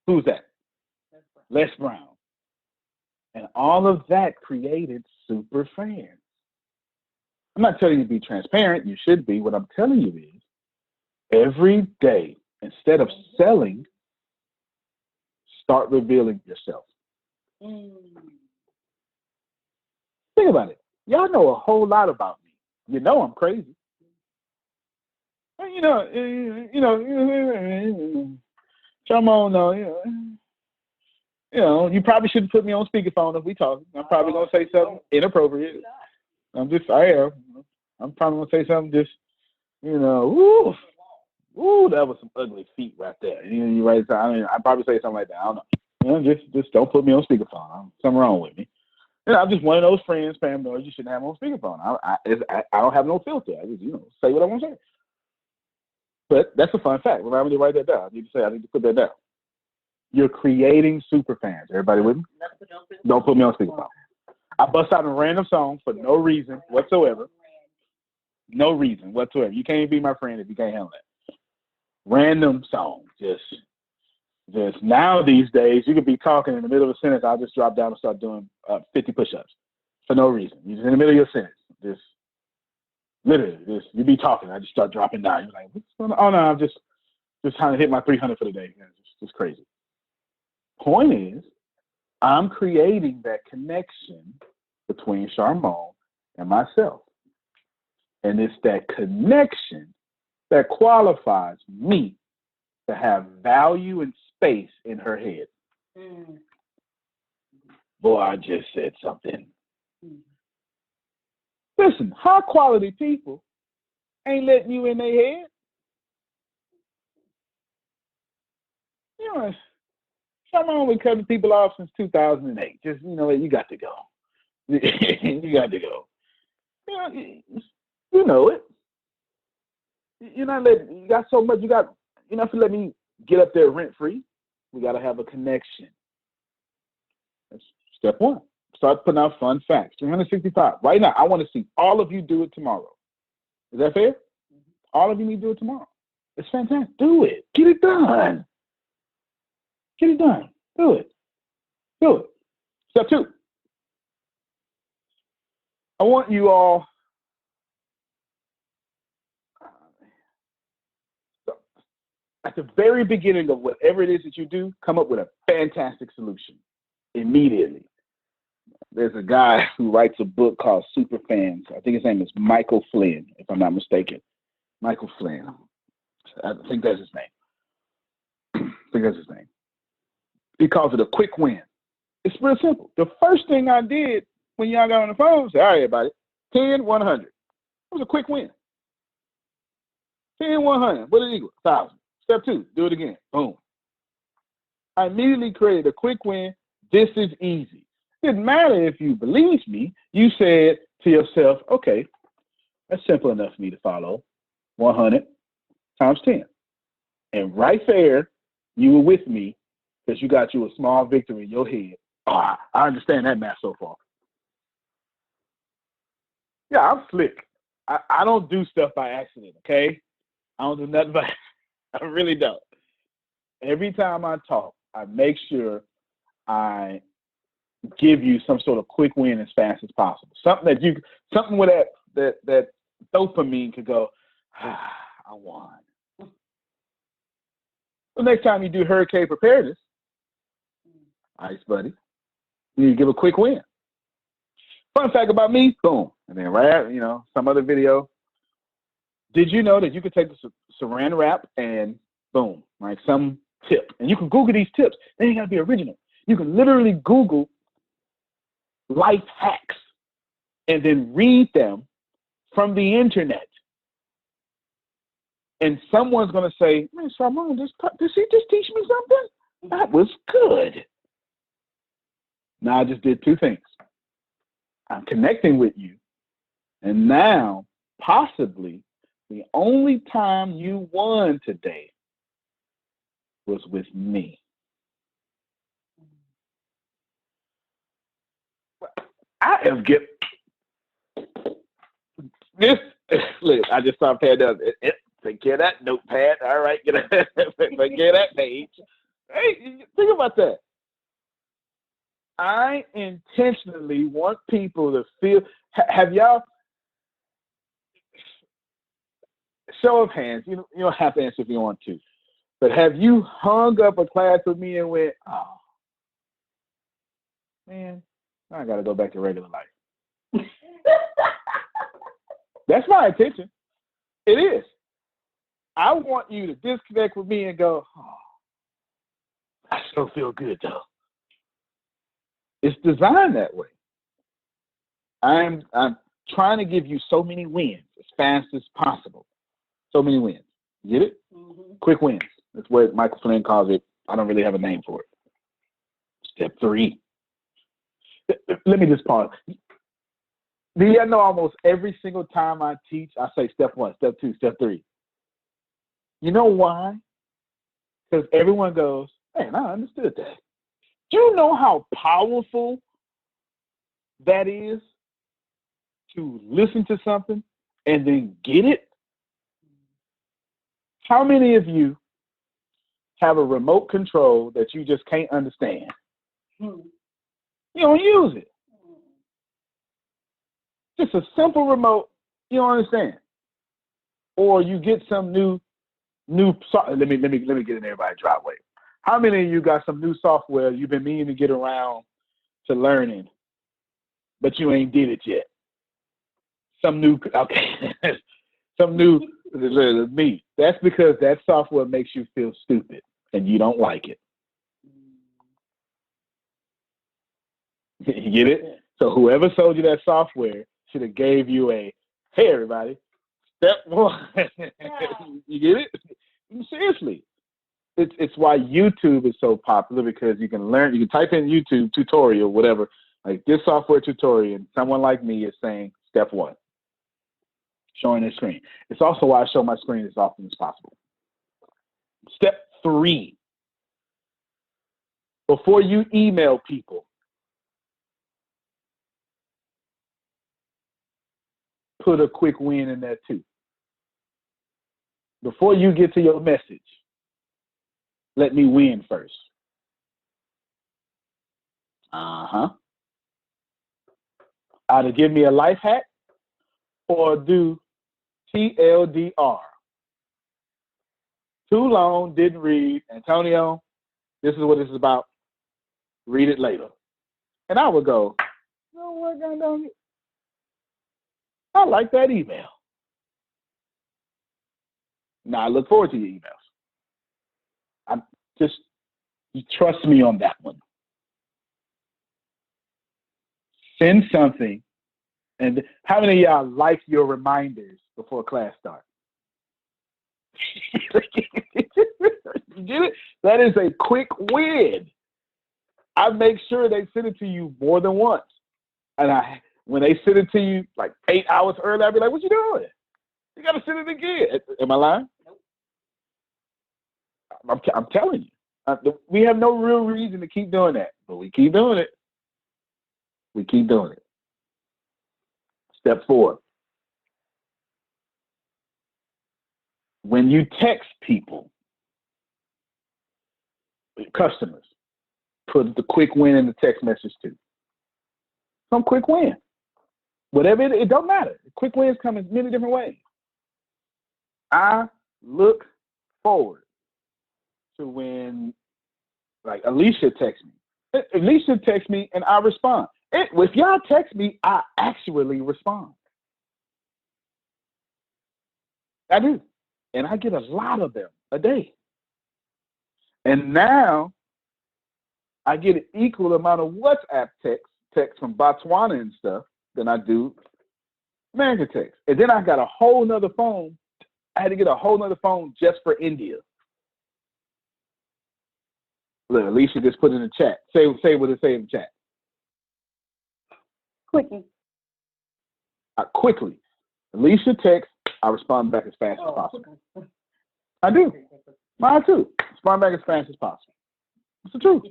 Who's that? Les Brown. And all of that created super fans. I'm not telling you to be transparent. You should be. What I'm telling you is every day, instead of selling, start revealing yourself. Think about it. Y'all know a whole lot about me. You know I'm crazy. You you probably shouldn't put me on speakerphone if we talk. I'm probably gonna say something inappropriate. I'm probably gonna say something just, ooh, that was some ugly feet right there. You right? I mean, I'd probably say something like that. I don't know. Just don't put me on speakerphone. Something wrong with me. I'm just one of those friends, family, you shouldn't have on speakerphone. I don't have no filter. I just, say what I want to say. But that's a fun fact. Remind me to write that down. I need to put that down. You're creating super fans. Everybody with me? Don't put me on speakerphone. I bust out a random song for no reason whatsoever. No reason whatsoever. You can't be my friend if you can't handle that. Random song. Just now these days, you could be talking in the middle of a sentence. I'll just drop down and start doing 50 push-ups for no reason. You're just in the middle of your sentence. Just literally, you be talking. I just start dropping down. You're like, what's going on? Oh no, I'm just trying to hit my 300 for the day. It's just crazy. Point is, I'm creating that connection between Charmone and myself. And it's that connection that qualifies me to have value and space in her head. Boy, I just said something. Listen, high quality people ain't letting you in their head. Charmone been cutting people off since 2008. Just, you got to go. You got to go. You know it. You're not letting, you got so much, you're not to let me get up there rent free. We got to have a connection. That's step one. Start putting out fun facts. 365. Right now, I want to see all of you do it tomorrow. Is that fair? All of you need to do it tomorrow. It's fantastic. Do it. Get it done. Get it done. Do it. Do it. Step two. I want you all at the very beginning of whatever it is that you do, come up with a fantastic solution immediately. There's a guy who writes a book called Superfans. I think his name is Michael Flynn, if I'm not mistaken. Michael Flynn. I think that's his name. He calls it a quick win. It's real simple. The first thing I did when y'all got on the phone, say, all right, everybody, 10, 100. It was a quick win. 10, 100. What did it equal? 1,000. Step two, do it again. Boom. I immediately created a quick win. This is easy. Didn't matter if you believed me. You said to yourself, okay, that's simple enough for me to follow. 100 times 10. And right there, you were with me because you got you a small victory in your head. Oh, I understand that math so far. Yeah, I'm slick. I don't do stuff by accident, okay? I don't do nothing by I really don't. Every time I talk, I make sure I give you some sort of quick win as fast as possible. Something with that dopamine could go, I won. The next time you do hurricane preparedness, ice buddy, you give a quick win. Fun fact about me, boom. And then right after, some other video. Did you know that you could take the saran wrap and boom, like some tip. And you can Google these tips. They ain't got to be original. You can literally Google life hacks and then read them from the internet. And someone's going to say, man, Charmone, did she just teach me something? That was good. Now I just did two things. I'm connecting with you. And now, possibly, the only time you won today was with me. I am getting this. Look, I just started paying down. Take care of that notepad. All right, take care of that page. Hey, think about that. I intentionally want people to feel. Have y'all? Show of hands. You don't have to answer if you want to, but have you hung up a class with me and went, oh man, I gotta go back to regular life? That's my intention. It is. I want you to disconnect with me and go, oh, I still feel good though. It's designed that way. I'm trying to give you so many wins as fast as possible. So many wins. Get it? Quick wins. That's what Michael Flynn calls it. I don't really have a name for it. Step 3. Let me just pause. Do you know almost every single time I teach, I say step 1, step 2, step 3. You know why? Because everyone goes, man, I understood that. Do you know how powerful that is to listen to something and then get it? How many of you have a remote control that you just can't understand? You don't use it. Just a simple remote, you don't understand. Or you get some new let me get in everybody's driveway. How many of you got some new software you've been meaning to get around to learning, but you ain't did it yet? Some new me. That's because that software makes you feel stupid and you don't like it. You get it? So whoever sold you that software should have gave you a, hey everybody, step 1. You get it? Seriously. It's why YouTube is so popular, because you can learn, you can type in YouTube tutorial, whatever, like this software tutorial, and someone like me is saying step 1, showing their screen. It's also why I show my screen as often as possible. Step 3, before you email people, put a quick win in there too. Before you get to your message, let me win first. Either give me a life hack or do TLDR. Too long, didn't read. Antonio, this is what this is about. Read it later. And I would go, you know what, I like that email. Now I look forward to your emails. You trust me on that one. Send something. And how many of y'all like your reminders before class starts? You get it? That is a quick win. I make sure they send it to you more than once. And when they send it to you like 8 hours early, I'll be like, what you doing? You got to send it again. Am I lying? Nope. I'm telling you. We have no real reason to keep doing that, but we keep doing it. We keep doing it. Step 4. When you text people, customers, put the quick win in the text message too. Some quick win. Whatever it don't matter. Quick wins come in many different ways. I look forward to when, like, Alicia texts me. Alicia texts me and I respond. If y'all text me, I actually respond. I do. And I get a lot of them a day. And now I get an equal amount of WhatsApp text from Botswana and stuff than I do American text. And then I got a whole nother phone. I had to get a whole nother phone just for India. Look, Alicia just put in the chat. Say what it say in the chat. Quickie. Quickly. Alicia texts, I respond back as fast as possible. I do. Mine too. Respond back as fast as possible. It's the truth.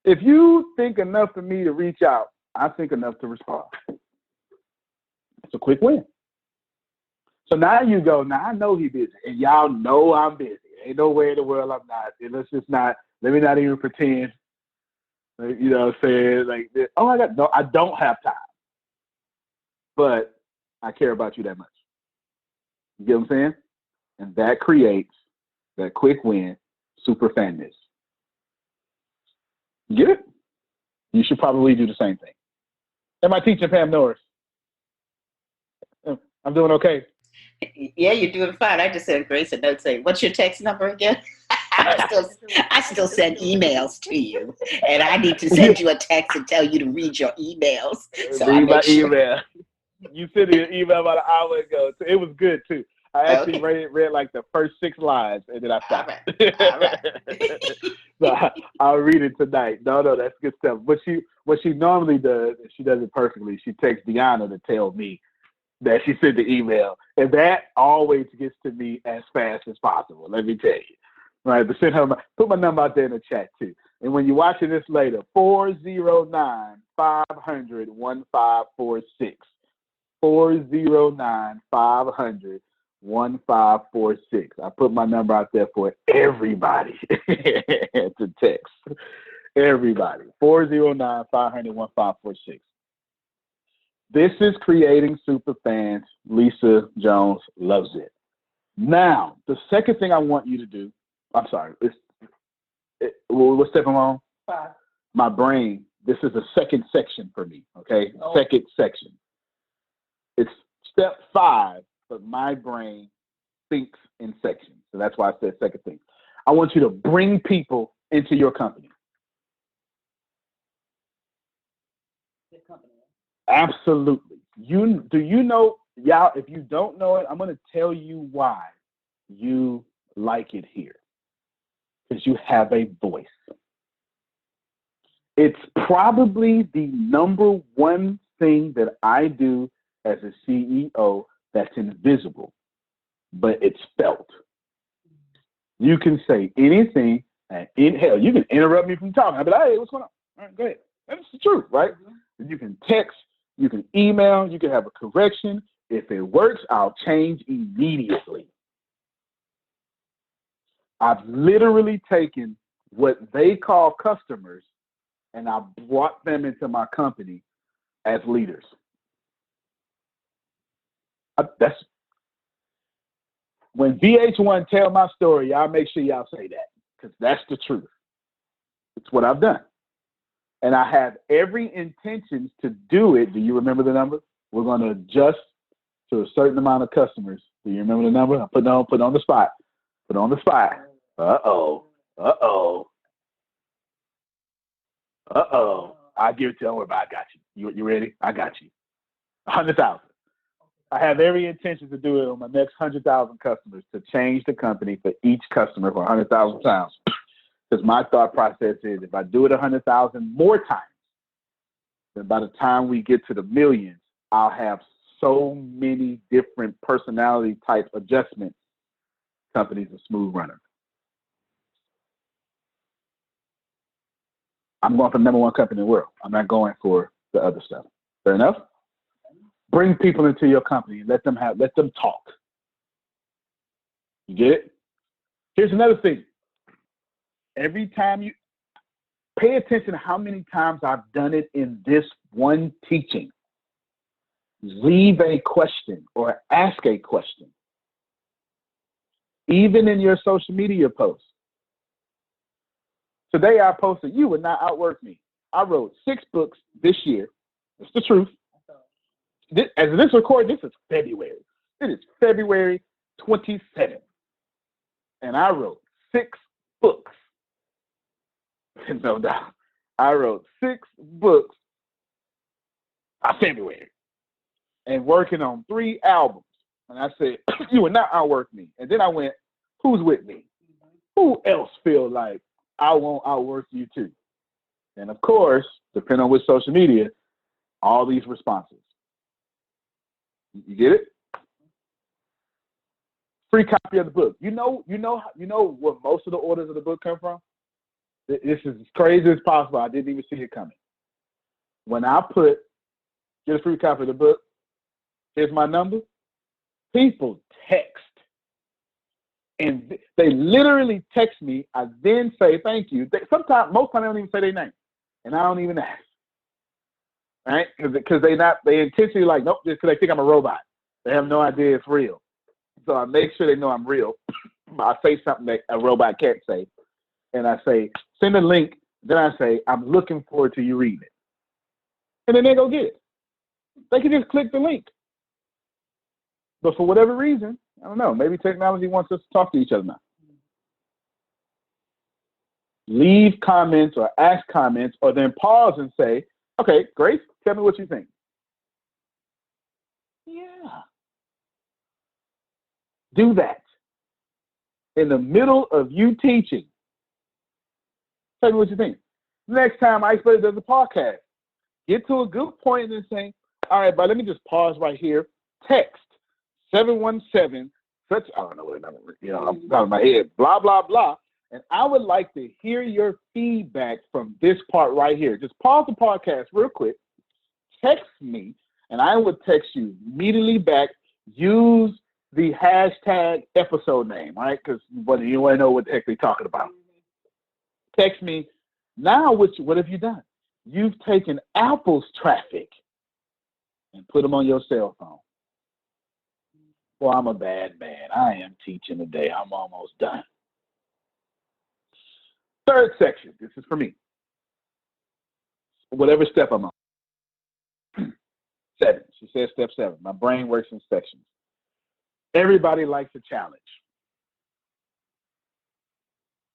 If you think enough for me to reach out, I think enough to respond. It's a quick win. So now you go, now I know he's busy, and y'all know I'm busy. Ain't no way in the world I'm not. And let me not even pretend. You know what I'm saying? Like, I don't have time. But I care about you that much. You get what I'm saying? And that creates that quick win, super fanness. You get it? You should probably do the same thing. Am I teaching Pam Norris? I'm doing okay. Yeah, you're doing fine. I just sent Grace a note saying, what's your text number again? I still send emails to you, and I need to send you a text and tell you to read your emails. So read my email. You sent me an email about an hour ago. It was good too. I actually Okay. read like the first 6 lines and then I All stopped. right. All right. So I'll read it tonight. No, that's good stuff. What she normally does, and she does it perfectly, she texts Deanna to tell me that she sent the email. And that always gets to me as fast as possible, let me tell you. Right, but put my number out there in the chat too. And when you're watching this later, 409-500-1546. 409-500-1546. I put my number out there for everybody to text. Everybody. 409-500-1546. This is Creating Superfans. Lisa Jones loves it. Now, the second thing I want you to do, I'm sorry, what step am I on? 5. My brain, this is the second section for me, okay? Oh. Second section. It's step 5, but my brain thinks in sections. So that's why I said second thing. I want you to bring people into your company. Good company. Absolutely. Do you know, y'all, if you don't know it, I'm going to tell you why you like it here. Because you have a voice. It's probably the number one thing that I do as a CEO that's invisible, but it's felt. You can say anything, and hell, you can interrupt me from talking. I'll be like, hey, what's going on? All right, go ahead. That's the truth, right? Mm-hmm. You can text, you can email, you can have a correction. If it works, I'll change immediately. I've literally taken what they call customers and I brought them into my company as leaders. That's when VH1 tell my story, y'all make sure y'all say that because that's the truth. It's what I've done. And I have every intention to do it. Do you remember the number? We're going to adjust to a certain amount of customers. Do you remember the number? I put on the spot. Put on the spot. Uh-oh. I give it to you. Don't worry about it. I got you. You ready? I got you. 100,000. I have every intention to do it on my next 100,000 customers to change the company for each customer for 100,000 pounds. Because my thought process is if I do it 100,000 more times, then by the time we get to the millions, I'll have so many different personality type adjustments. Company's a smooth runner. I'm going for the number one company in the world. I'm not going for the other stuff. Fair enough? Bring people into your company and let them talk. You get it? Here's another thing. Every time you pay attention to how many times I've done it in this one teaching. Leave a question or ask a question. Even in your social media posts. Today I posted, you would not outwork me. I wrote 6 books this year. It's the truth. As this recording, this is February. It is February 27th. And I wrote 6 books. No doubt. I wrote 6 books in February and working on 3 albums. And I said, you would not outwork me. And then I went, who's with me? Who else feel like I won't outwork you too? And of course, depending on which social media, all these responses. You get it? Free copy of the book. You know where most of the orders of the book come from? This is as crazy as possible. I didn't even see it coming. When I put, get a free copy of the book, here's my number, people text. And they literally text me. I then say thank you. Most times they don't even say their name. And I don't even ask. Right? Because they intentionally like, nope, just because they think I'm a robot. They have no idea it's real. So I make sure they know I'm real. I say something that a robot can't say. And I say, send a link. Then I say, I'm looking forward to you reading it. And then they go get it. They can just click the link. But for whatever reason, I don't know, maybe technology wants us to talk to each other now. Leave comments or ask comments or then pause and say, okay, Grace, tell me what you think. Yeah. Do that. In the middle of you teaching, tell me what you think. Next time Icebreaker does a podcast, get to a good point and say, all right, but let me just pause right here. Text 717, such, I don't know what number, I'm out of my head, blah, blah, blah. And I would like to hear your feedback from this part right here. Just pause the podcast real quick. Text me, and I would text you immediately back. Use the hashtag episode name, right? Because you want to know what the heck they're talking about. Text me. Now, what have you done? You've taken Apple's traffic and put them on your cell phone. Well, I'm a bad man. I am teaching today. I'm almost done. Third section. This is for me. Whatever step I'm on. 7. She says step 7. My brain works in sections. Everybody likes a challenge.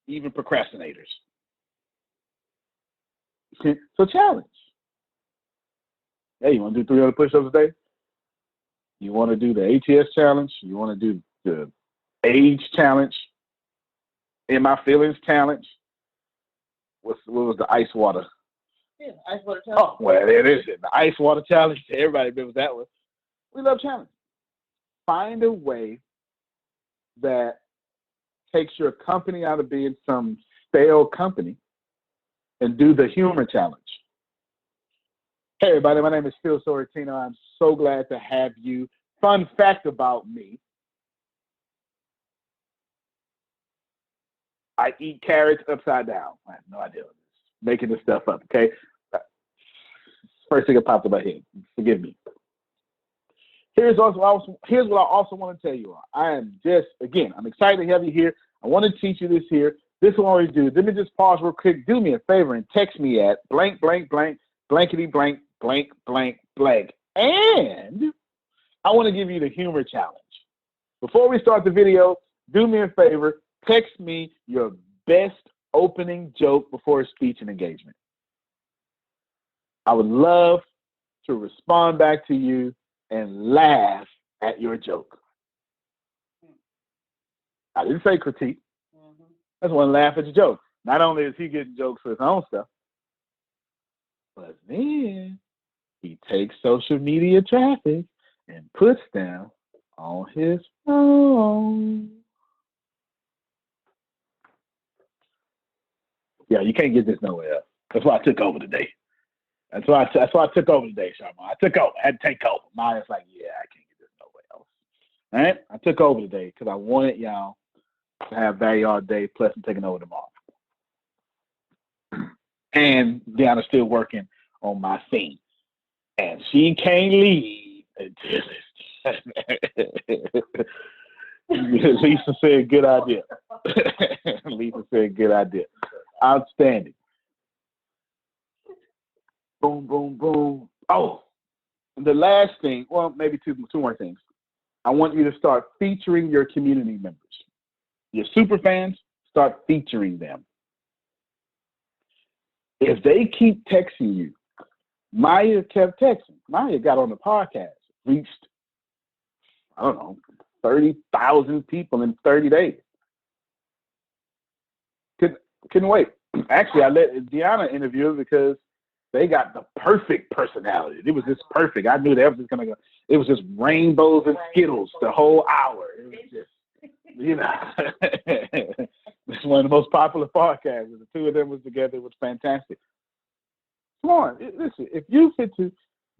Even procrastinators. So challenge. Hey, you want to do 300 push-ups a day? You want to do the ATS challenge? You want to do the age challenge? In my feelings challenge? What was the ice water? Yeah, ice water challenge. Oh, well, there it is. The ice water challenge. Everybody remembers that one. We love challenges. Find a way that takes your company out of being some stale company and do the humor challenge. Hey, everybody, my name is Phil Sorrentino. I'm so glad to have you. Fun fact about me. I eat carrots upside down. I have no idea. Making this stuff up, okay? First thing that popped in my head. Forgive me. Here's what I also want to tell you all. I'm excited to have you here. I want to teach you this here. This is what I always do. Let me just pause real quick. Do me a favor and text me at blank, blank, blank, blankety, blank, blank, blank, blank. And I want to give you the humor challenge. Before we start the video, do me a favor. Text me your best opening joke before a speech and engagement. I would love to respond back to you and laugh at your joke. I didn't say critique. I just want to laugh at your joke. Not only is he getting jokes for his own stuff, but then he takes social media traffic and puts them on his phone. Yeah, you can't get this nowhere else. That's why I took over today. That's why I took over today, Sharma. I took over. I had to take over. Maya's like, yeah, I can't get this nowhere else. All right? I took over today because I wanted y'all to have value all day, plus I'm taking over tomorrow. And Deanna's still working on my theme. And she can't leave until it's Lisa said, good idea. Lisa said, good idea. Outstanding. Boom, boom, boom. Oh, the last thing, well, maybe two more things. I want you to start featuring your community members. Your super fans, start featuring them. If they keep texting you, Maya kept texting. Maya got on the podcast, reached, 30,000 people in 30 days. Couldn't wait. Actually, I let Deanna interview her because they got the perfect personality. It was just perfect. I knew that was just going to go. It was just rainbows and Skittles the whole hour. It was just, it's one of the most popular podcasts. The two of them was together. It was fantastic. Come on, listen, if you fit to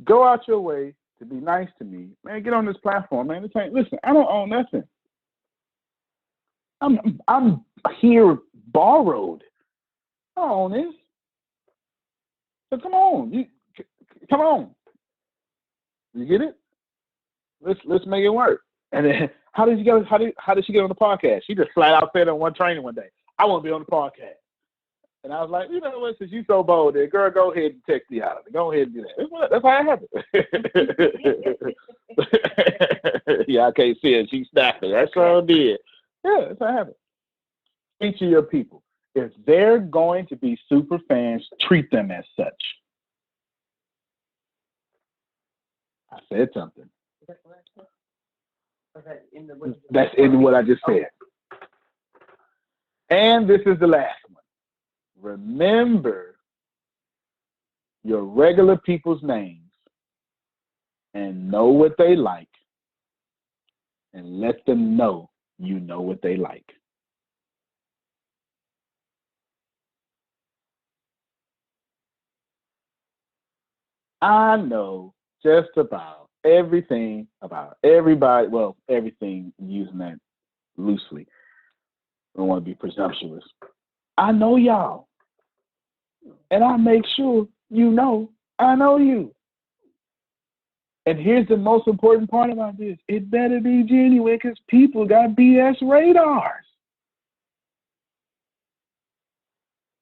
go out your way to be nice to me, man, get on this platform, man. Listen, I don't own nothing. I'm here borrowed. I don't own this. So come on, come on. You get it? Let's make it work. And then how did she get on the podcast? She just flat out said on one training one day, I want to be on the podcast. And I was like, you know what, since you so bold there, girl, go ahead and text the out. Go ahead and do that. That's how it happened. Yeah, I can't see it. She's snapping. That's all I did. Yeah, that's how it happened. Feature your people. If they're going to be super fans, treat them as such. I said something. That's in what I just said. And this is the last one. Remember your regular people's names and know what they like, and let them know you know what they like. I know just about everything about everybody. Well, everything, using that loosely. I don't want to be presumptuous. I know y'all. And I make sure you know I know you. And here's the most important part about this. It better be genuine, because people got BS radars.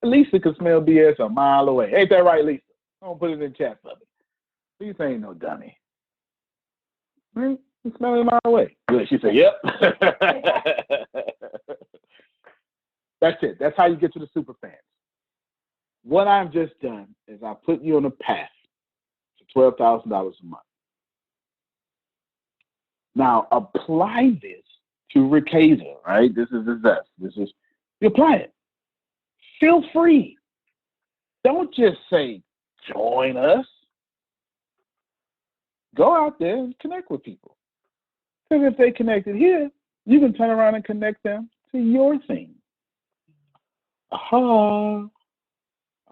Lisa can smell BS a mile away. Ain't that right, Lisa? I'm going to put it in chat for me. Lisa ain't no dummy. You smell it a mile away. Good. She said, yep. That's it. That's how you get to the super fans. What I've just done is I put you on a path to $12,000 a month. Now apply this to Ricada, right? This is you apply it. Feel free. Don't just say, join us. Go out there and connect with people. Because if they connected here, you can turn around and connect them to your thing. Aha.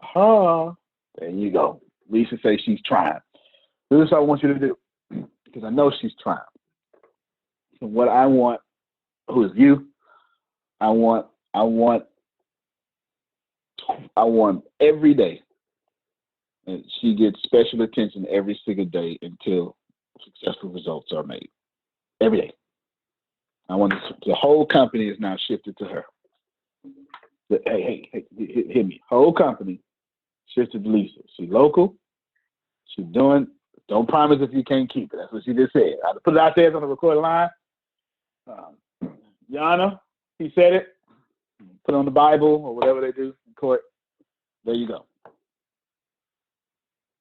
Aha. There you go. Lisa says she's trying. This is what I want you to do, because I know she's trying. So what I want, who is you, I want every day. And she gets special attention every single day until successful results are made. Every day. I want the whole company is now shifted to her. Hey, hit me. Whole company shifted to Lisa. She's local. She's doing. Don't promise if you can't keep it. That's what she just said. I put it out there on the recorded line. Yana, he said it. Put it on the Bible or whatever they do in court. There you go.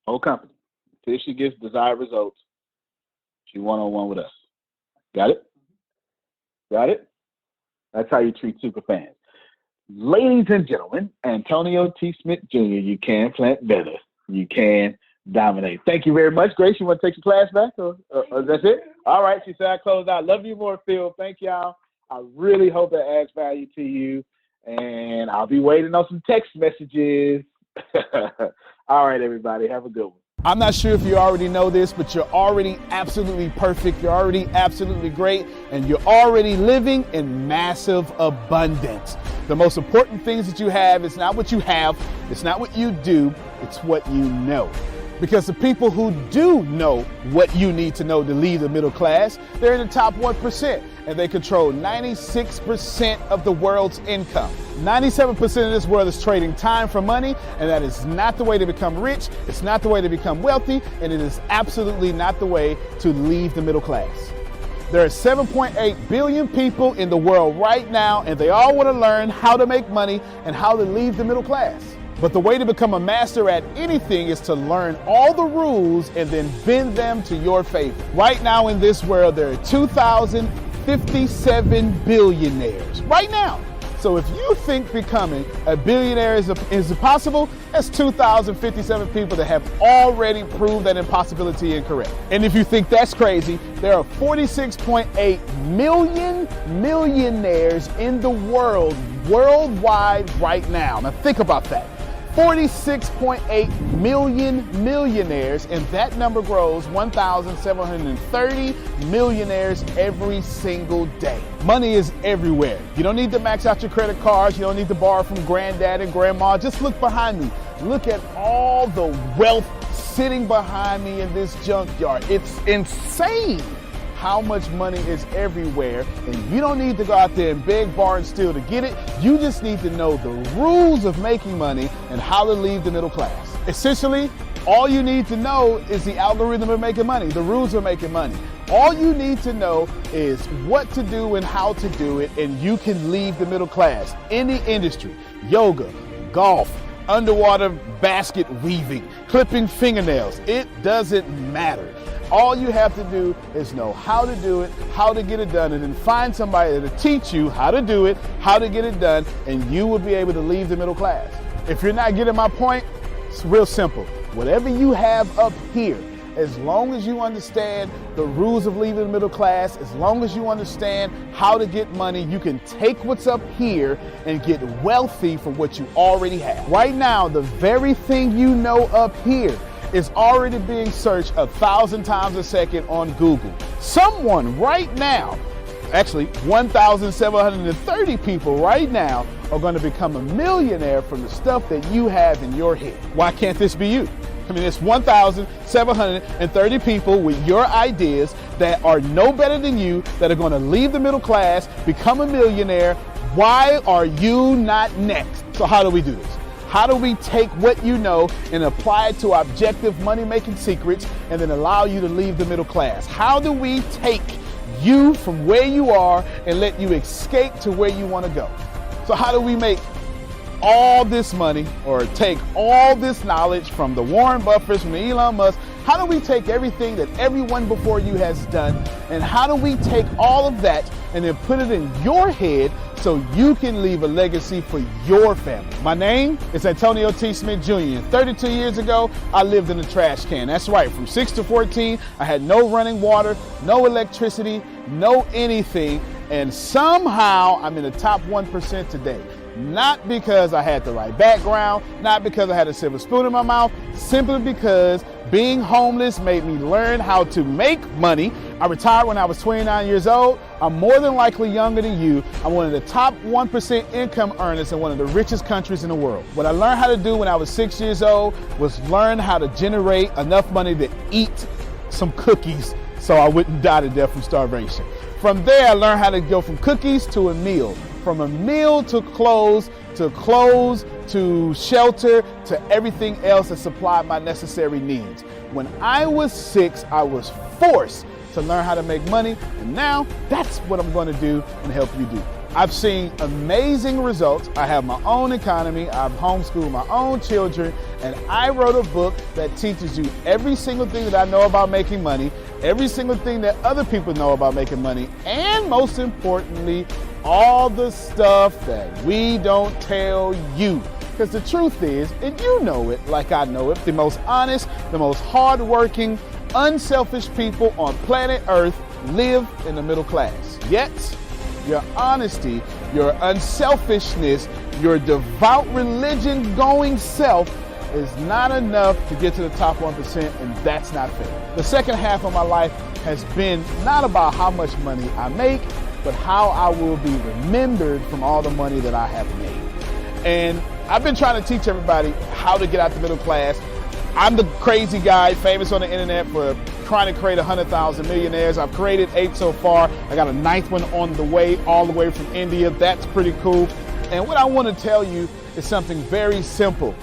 Whole company. Until she gets desired results, she one-on-one with us. Got it? Got it? That's how you treat super fans. Ladies and gentlemen, Antonio T. Smith Jr., you can plant better. You can dominate. Thank you very much. Grace, you want to take your class back? Or that's it? All right, she said I closed out. Love you more, Phil. Thank y'all. I really hope that adds value to you. And I'll be waiting on some text messages. All right, everybody. Have a good one. I'm not sure if you already know this, but you're already absolutely perfect. You're already absolutely great. And you're already living in massive abundance. The most important things that you have is not what you have. It's not what you do. It's what you know. Because the people who do know what you need to know to lead the middle class, they're in the top 1%, and they control 96% of the world's income. 97% of this world is trading time for money, and that is not the way to become rich. It's not the way to become wealthy, and it is absolutely not the way to leave the middle class. There are 7.8 billion people in the world right now, and they all want to learn how to make money and how to leave the middle class. But the way to become a master at anything is to learn all the rules and then bend them to your favor. Right now in this world, there are 2,057 billionaires. Right now. So if you think becoming a billionaire is impossible, that's 2,057 people that have already proved that impossibility incorrect. And if you think that's crazy, there are 46.8 million millionaires in the world, worldwide right now. Now think about that. 46.8 million millionaires, and that number grows 1,730 millionaires every single day. Money is everywhere. You don't need to max out your credit cards. You don't need to borrow from granddad and grandma. Just look behind me. Look at all the wealth sitting behind me in this junkyard. It's insane how much money is everywhere, and you don't need to go out there and beg, borrow, and steal to get it. You just need to know the rules of making money and how to leave the middle class. Essentially, all you need to know is the algorithm of making money, the rules of making money. All you need to know is what to do and how to do it, and you can leave the middle class. Any industry, yoga, golf, underwater basket weaving, clipping fingernails. It doesn't matter. All you have to do is know how to do it, how to get it done, and then find somebody to teach you how to do it, how to get it done, and you will be able to leave the middle class. If you're not getting my point, it's real simple. Whatever you have up here, as long as you understand the rules of leaving the middle class, as long as you understand how to get money, you can take what's up here and get wealthy from what you already have. Right now, the very thing you know up here is already being searched 1,000 times a second on Google. Someone right now, actually 1,730 people right now, are going to become a millionaire from the stuff that you have in your head. Why can't this be you? I mean, it's 1,730 people with your ideas that are no better than you, that are going to leave the middle class, become a millionaire. Why are you not next? So how do we do this? How do we take what you know and apply it to objective money-making secrets and then allow you to leave the middle class? How do we take you from where you are and let you escape to where you want to go? So how do we make all this money, or take all this knowledge from the Warren Buffetts, from the Elon Musk? How do we take everything that everyone before you has done, and how do we take all of that and then put it in your head so you can leave a legacy for your family? My name is Antonio T. Smith Jr. 32 years ago, I lived in a trash can. That's right, from 6 to 14, I had no running water, no electricity, no anything, and somehow I'm in the top 1% today. Not because I had the right background, not because I had a silver spoon in my mouth, simply because being homeless made me learn how to make money. I retired when I was 29 years old. I'm more than likely younger than you. I'm one of the top 1% income earners in one of the richest countries in the world. What I learned how to do when I was 6 years old was learn how to generate enough money to eat some cookies so I wouldn't die to death from starvation. From there, I learned how to go from cookies to a meal. From a meal to clothes to shelter to everything else that supplied my necessary needs. When I was 6, I was forced to learn how to make money, and now that's what I'm going to do and help you do. I've seen amazing results. I have my own economy. I've homeschooled my own children, and I wrote a book that teaches you every single thing that I know about making money, every single thing that other people know about making money, and most importantly, all the stuff that we don't tell you. Because the truth is, and you know it like I know it, the most honest, the most hardworking, unselfish people on planet Earth live in the middle class. Yet, your honesty, your unselfishness, your devout religion-going self is not enough to get to the top 1%, and that's not fair. The second half of my life has been not about how much money I make, but how I will be remembered from all the money that I have made. And I've been trying to teach everybody how to get out the middle class. I'm the crazy guy famous on the internet for trying to create 100,000 millionaires. I've created 8 so far. I got a 9th one on the way, all the way from India. That's pretty cool. And what I want to tell you is something very simple.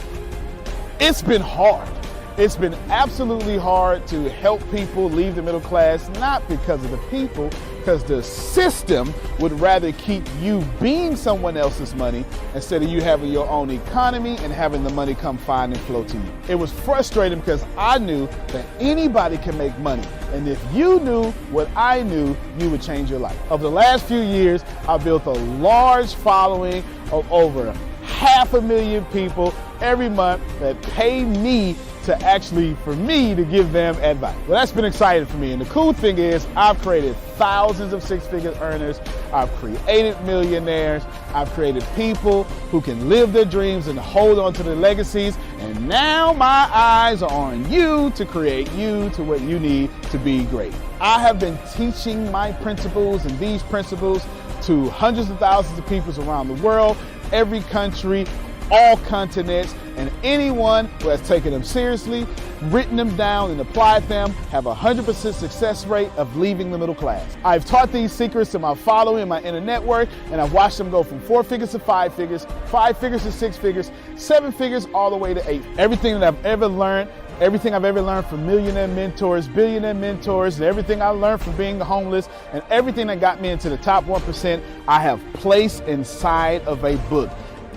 It's been hard. It's been absolutely hard to help people leave the middle class, not because of the people, because the system would rather keep you being someone else's money instead of you having your own economy and having the money come find and flow to you. It was frustrating because I knew that anybody can make money. And if you knew what I knew, you would change your life. Over the last few years, I've built a large following of over 500,000 people every month that pay me for me to give them advice. Well, that's been exciting for me. And the cool thing is I've created thousands of six-figure earners. I've created millionaires. I've created people who can live their dreams and hold on to their legacies. And now my eyes are on you to create you to what you need to be great. I have been teaching my principles and these principles to hundreds of thousands of people around the world, every country, all continents, and anyone who has taken them seriously, written them down, and applied them have a 100% success rate of leaving the middle class. I've taught these secrets to my following in my inner network, and I've watched them go from 4 figures to 5 figures, 5 figures to 6 figures, 7 figures, all the way to 8. Everything that I've ever learned from millionaire mentors, billionaire mentors, and everything I learned from being homeless, and everything that got me into the top 1%, I have placed inside of a book.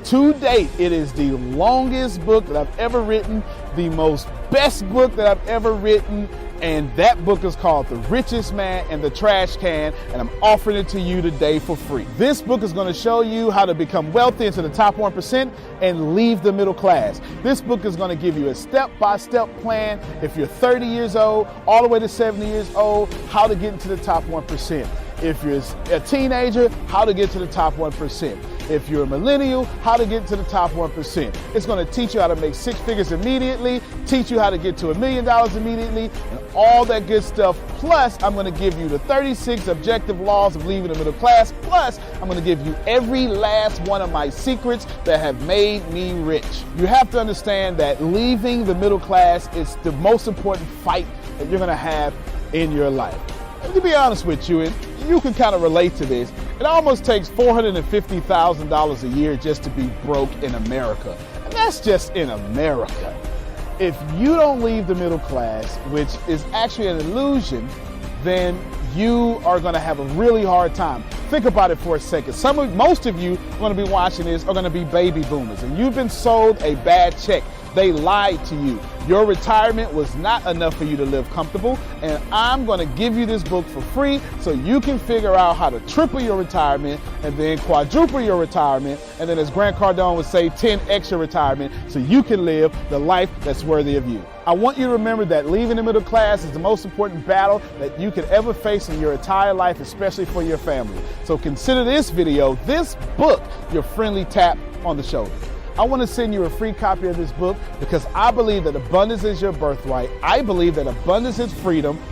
To date, it is the longest book that I've ever written, the most best book that I've ever written, and that book is called The Richest Man in the Trash Can, and I'm offering it to you today for free. This book is going to show you how to become wealthy into the top 1% and leave the middle class. This book is going to give you a step-by-step plan if you're 30 years old, all the way to 70 years old, how to get into the top 1%. If you're a teenager, how to get to the top 1%. If you're a millennial, how to get to the top 1%. It's going to teach you how to make 6 figures immediately, teach you how to get to $1 million immediately, and all that good stuff. Plus, I'm going to give you the 36 objective laws of leaving the middle class. Plus, I'm going to give you every last one of my secrets that have made me rich. You have to understand that leaving the middle class is the most important fight that you're going to have in your life. And to be honest with you, and you can kind of relate to this, it almost takes $450,000 a year just to be broke in America. And that's just in America. If you don't leave the middle class, which is actually an illusion, then you are going to have a really hard time. Think about it for a second. Most of you going to be watching this are going to be baby boomers, and you've been sold a bad check. They lied to you. Your retirement was not enough for you to live comfortable, and I'm going to give you this book for free so you can figure out how to triple your retirement and then quadruple your retirement, and then, as Grant Cardone would say, 10x your retirement so you can live the life that's worthy of you. I want you to remember that leaving the middle class is the most important battle that you could ever face in your entire life, especially for your family. So consider this video, this book, your friendly tap on the shoulder. I want to send you a free copy of this book because I believe that abundance is your birthright. I believe that abundance is freedom,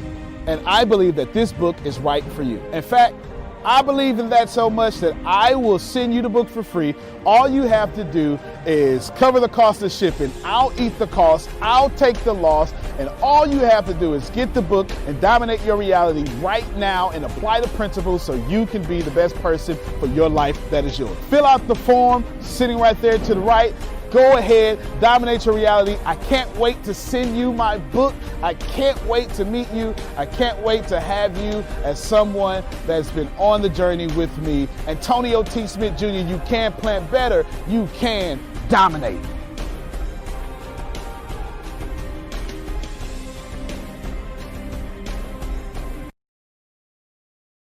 and I believe that this book is right for you. In fact, I believe in that so much that I will send you the book for free. All you have to do is cover the cost of shipping. I'll eat the cost. I'll take the loss. And all you have to do is get the book and dominate your reality right now and apply the principles so you can be the best person for your life that is yours. Fill out the form sitting right there to the right. Go ahead, dominate your reality. I can't wait to send you my book. I can't wait to meet you. I can't wait to have you as someone that's been on the journey with me. Antonio T. Smith Jr., you can plan better. You can dominate.